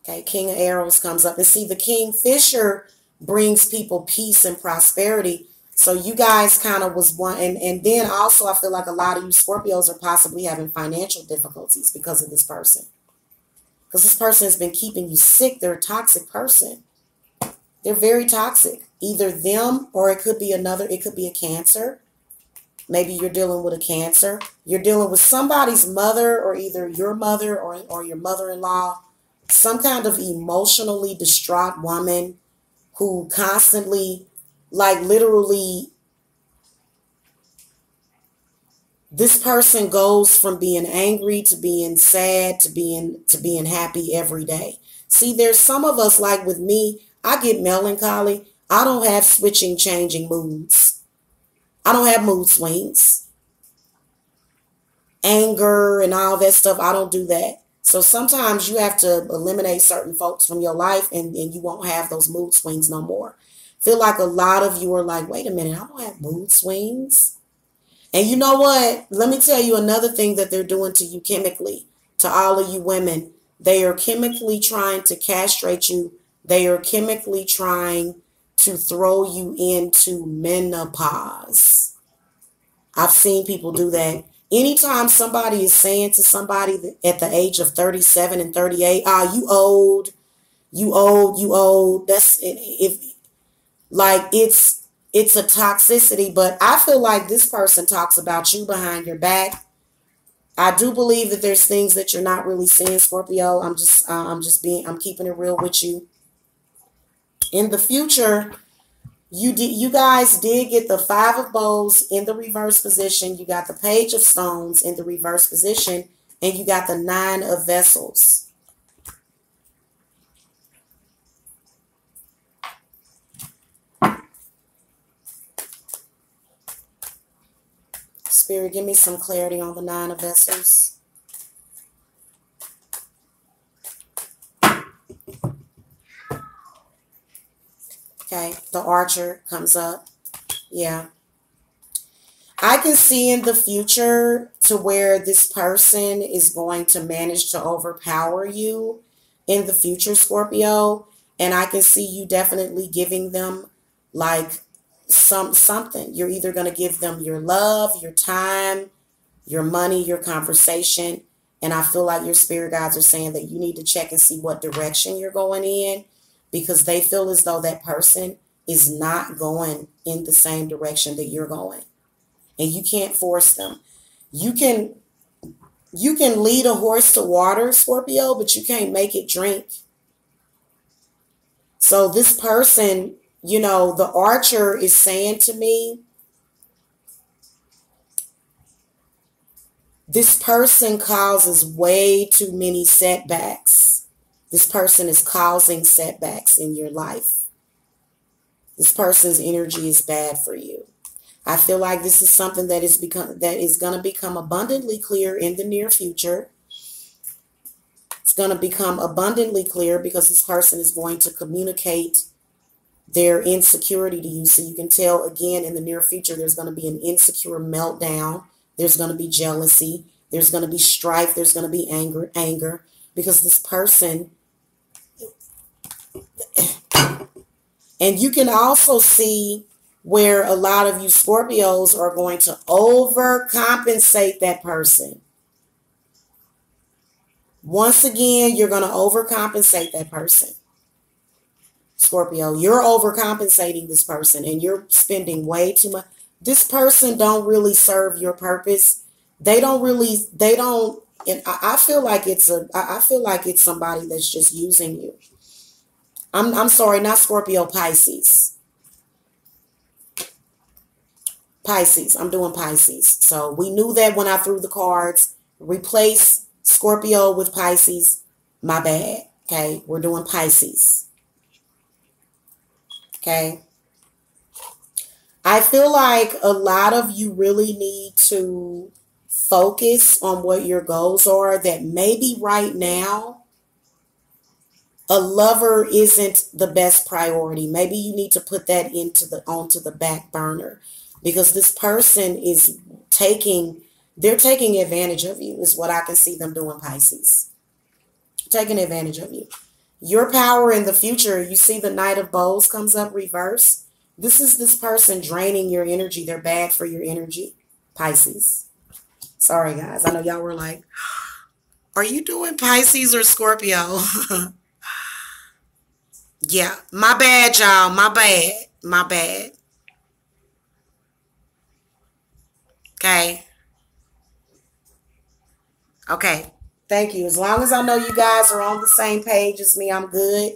Okay, King of Arrows comes up. And see, the Kingfisher brings people peace and prosperity. So you guys kind of was one. And then also I feel like a lot of you Scorpios are possibly having financial difficulties because of this person. Because this person has been keeping you sick. They're a toxic person. They're very toxic. Either them or it could be a Cancer. Maybe you're dealing with a Cancer. You're dealing with somebody's mother, or either your mother or your mother-in-law. Some kind of emotionally distraught woman who constantly, like literally, this person goes from being angry to being sad to being happy every day. See, there's some of us, like with me, I get melancholy. I don't have switching, changing moods. I don't have mood swings, anger and all that stuff. I don't do that. So sometimes you have to eliminate certain folks from your life, and you won't have those mood swings no more. Feel like a lot of you are like, wait a minute, I don't have mood swings. And you know what? Let me tell you another thing that they're doing to you chemically, to all of you women. They are chemically trying to castrate you. They are chemically trying to throw you into menopause. I've seen people do that. Anytime somebody is saying to somebody that at the age of 37 and 38, you old, you old, you old. That's if like it's a toxicity, but I feel like this person talks about you behind your back. I do believe that there's things that you're not really seeing, Scorpio. I'm keeping it real with you. In the future, you guys did get the Five of Bows in the reverse position. You got the Page of Stones in the reverse position, and you got the Nine of Vessels. Spirit, give me some clarity on the Nine of Vessels. Okay, the Archer comes up. Yeah. I can see in the future to where this person is going to manage to overpower you in the future, Scorpio. And I can see you definitely giving them like something. You're either going to give them your love, your time, your money, your conversation. And I feel like your spirit guides are saying that you need to check and see what direction you're going in, because they feel as though that person is not going in the same direction that you're going. And you can't force them. You can lead a horse to water, Scorpio, but you can't make it drink. So this person, you know, the Archer is saying to me, this person causes way too many setbacks. This person is causing setbacks in your life. This person's energy is bad for you. I feel like this is something that is going to become abundantly clear in the near future. It's going to become abundantly clear because this person is going to communicate their insecurity to you. So you can tell again in the near future, there's going to be an insecure meltdown. There's going to be jealousy. There's going to be strife. There's going to be anger, because this person, and you can also see where a lot of you Scorpios are going to overcompensate that person. Once again, you're going to overcompensate that person. Scorpio, you're overcompensating this person and you're spending way too much. This person don't really serve your purpose. And I feel like it's somebody that's just using you. I'm sorry, not Scorpio, Pisces. Pisces. I'm doing Pisces. So we knew that when I threw the cards. Replace Scorpio with Pisces. My bad. Okay. We're doing Pisces. Okay. I feel like a lot of you really need to focus on what your goals are, that maybe right now a lover isn't the best priority. Maybe you need to put that onto the back burner, because this person is they're taking advantage of you, is what I can see them doing, Pisces. Taking advantage of you. Your power in the future, you see the Knight of Bowls comes up reverse. This is this person draining your energy. They're bad for your energy, Pisces. Sorry, guys. I know y'all were like, are you doing Pisces or Scorpio? Yeah, my bad, y'all. My bad. My bad. Okay. Okay. Thank you. As long as I know you guys are on the same page as me, I'm good.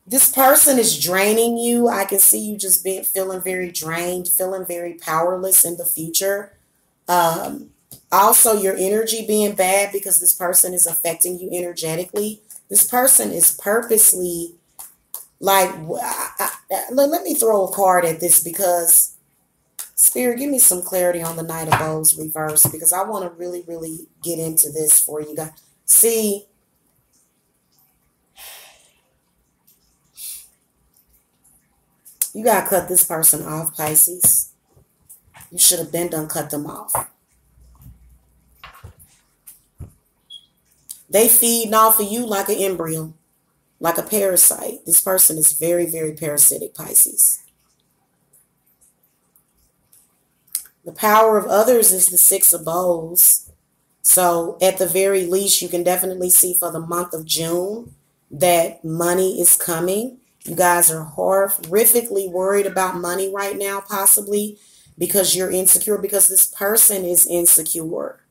This person is draining you. I can see you just feeling very drained, feeling very powerless in the future. Also, your energy being bad because this person is affecting you energetically. This person is purposely like, let me throw a card at this, because Spirit, give me some clarity on the Knight of Bowls reverse, because I want to really, really get into this for you guys. See, you got to cut this person off, Pisces. You should have been done cut them off. They feeding off of you like an embryo, like a parasite. This person is very, very parasitic, Pisces. The power of others is the Six of Bowls. So at the very least, you can definitely see for the month of June that money is coming. You guys are horrifically worried about money right now, possibly because you're insecure, because this person is insecure.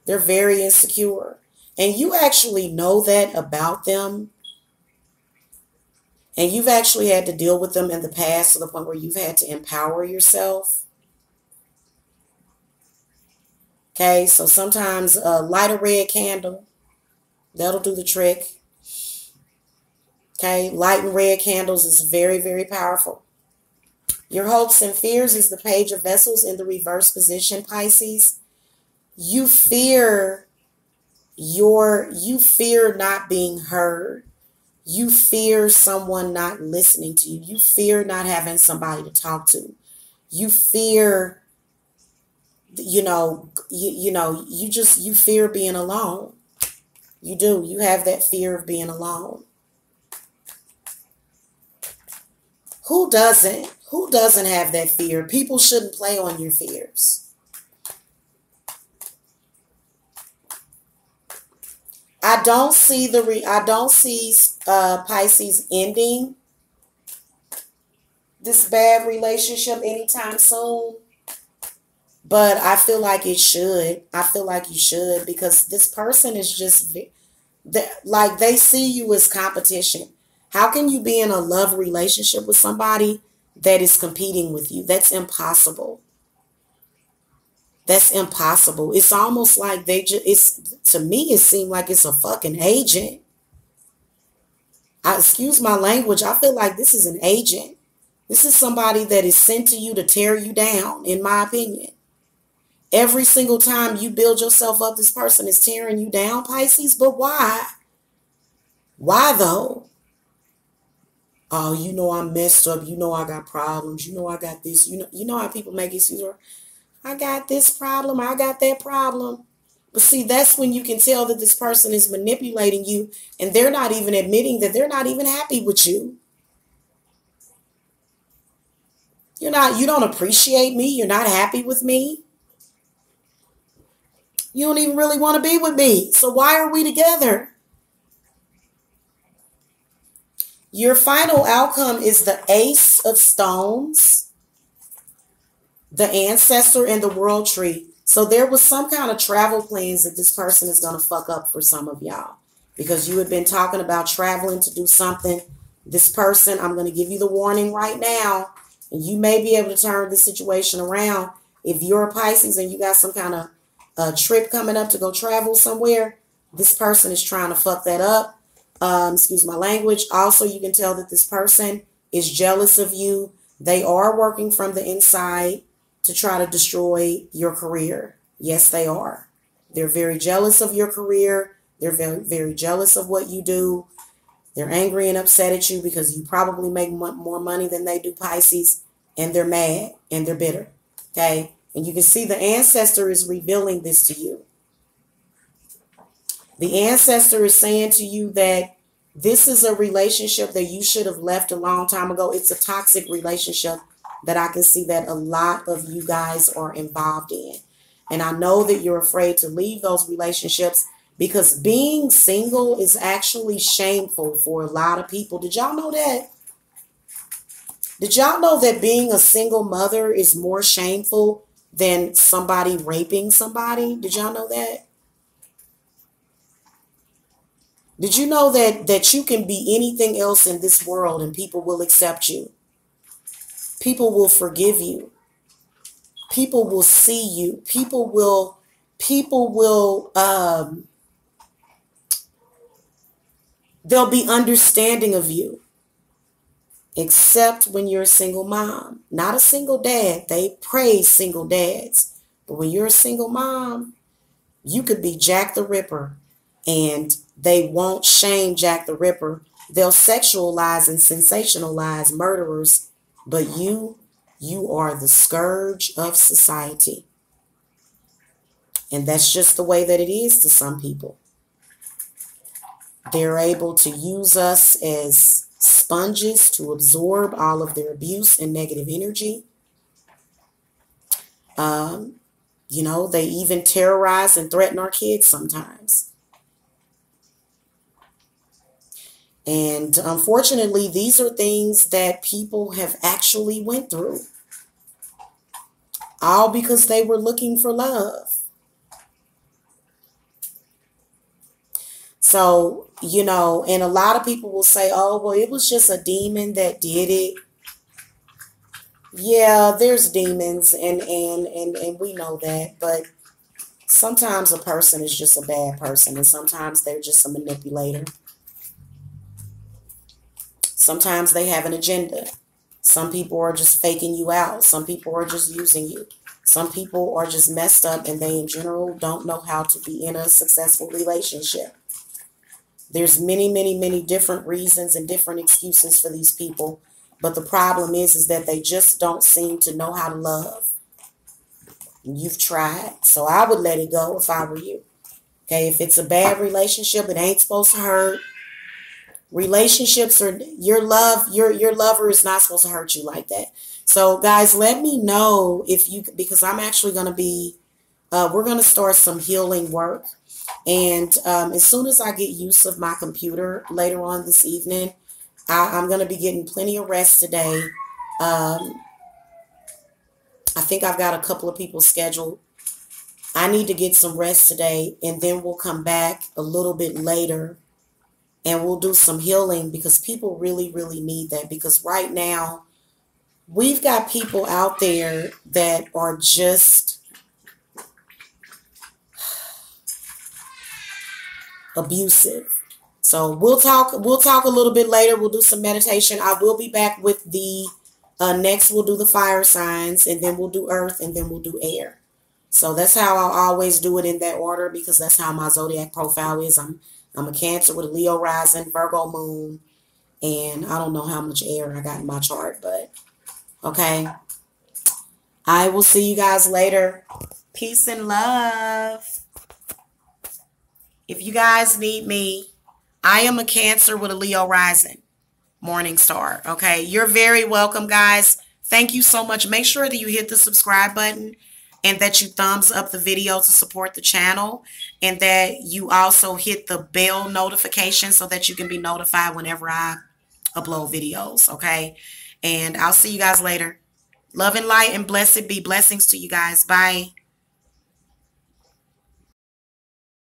They're very insecure. And you actually know that about them. And you've actually had to deal with them in the past to the point where you've had to empower yourself. Okay, so sometimes light a red candle. That'll do the trick. Okay, lighting red candles is very, very powerful. Your hopes and fears is the Page of Vessels in the reverse position, Pisces. You fear not being heard. You fear someone not listening to you. You fear not having somebody to talk to. You fear, you fear being alone. You do. You have that fear of being alone. Who doesn't? Who doesn't have that fear? People shouldn't play on your fears. I don't see Pisces ending this bad relationship anytime soon. But I feel like it should. I feel like you should, because this person is just like, they see you as competition. How can you be in a love relationship with somebody that is competing with you? That's impossible. That's impossible. It's almost like to me, it seemed like it's a fucking agent. Excuse my language. I feel like this is an agent. This is somebody that is sent to you to tear you down, in my opinion. Every single time you build yourself up, this person is tearing you down, Pisces. But why? Why though? Oh, I'm messed up. I got problems. I got this. You know how people make excuses. I got this problem. I got that problem. But see, that's when you can tell that this person is manipulating you, and they're not even admitting that they're not even happy with you. You don't appreciate me. You're not happy with me. You don't even really want to be with me. So why are we together? Your final outcome is the Ace of Stones, the Ancestor, and the World Tree. So there was some kind of travel plans that this person is going to fuck up for some of y'all, because you had been talking about traveling to do something. This person, I'm going to give you the warning right now, and you may be able to turn this situation around. If you're a Pisces and you got some kind of trip coming up to go travel somewhere, this person is trying to fuck that up. Excuse my language. Also, you can tell that this person is jealous of you. They are working from the inside to try to destroy your career. Yes, they are. They're very jealous of your career. They're very, very jealous of what you do. They're angry and upset at you because you probably make more money than they do, Pisces. And they're mad and they're bitter. Okay? And you can see the Ancestor is revealing this to you. The Ancestor is saying to you that this is a relationship that you should have left a long time ago. It's a toxic relationship that I can see that a lot of you guys are involved in. And I know that you're afraid to leave those relationships because being single is actually shameful for a lot of people. Did y'all know that? Did y'all know that being a single mother is more shameful than somebody raping somebody? Did y'all know that? Did you know that you can be anything else in this world and people will accept you? People will forgive you. People will see you. People will, they'll be understanding of you. Except when you're a single mom, not a single dad. They praise single dads. But when you're a single mom, you could be Jack the Ripper, and they won't shame Jack the Ripper. They'll sexualize and sensationalize murderers, but you are the scourge of society. And that's just the way that it is to some people. They're able to use us as sponges to absorb all of their abuse and negative energy. They even terrorize and threaten our kids sometimes. And unfortunately, these are things that people have actually went through. All because they were looking for love. So, and a lot of people will say, oh, well, it was just a demon that did it. Yeah, there's demons and we know that, but sometimes a person is just a bad person and sometimes they're just a manipulator. Sometimes they have an agenda. Some people are just faking you out. Some people are just using you. Some people are just messed up and they in general don't know how to be in a successful relationship. There's many, many, many different reasons and different excuses for these people. But the problem is that they just don't seem to know how to love. You've tried. So I would let it go if I were you. Okay, if it's a bad relationship, it ain't supposed to hurt. Relationships are your lover is not supposed to hurt you like that. So guys, let me know if you, because I'm actually going to be, we're going to start some healing work. And as soon as I get use of my computer later on this evening, I'm going to be getting plenty of rest today. I think I've got a couple of people scheduled. I need to get some rest today, and then we'll come back a little bit later and we'll do some healing, because people really, really need that. Because right now, we've got people out there that are just abusive. So we'll talk a little bit later. We'll do some meditation. I will be back with the next we'll do the fire signs, and then we'll do earth, and then we'll do air. So that's how I'll always do it, in that order, because that's how my zodiac profile is. I'm a Cancer with a Leo rising, Virgo moon, and I don't know how much air I got in my chart, but okay. I will see you guys later. Peace and love. If you guys need me, I am a Cancer with a Leo rising, morning star. Okay, you're very welcome, guys. Thank you so much. Make sure that you hit the subscribe button and that you thumbs up the video to support the channel, and that you also hit the bell notification so that you can be notified whenever I upload videos. Okay, and I'll see you guys later. Love and light and blessed be. Blessings to you guys. Bye.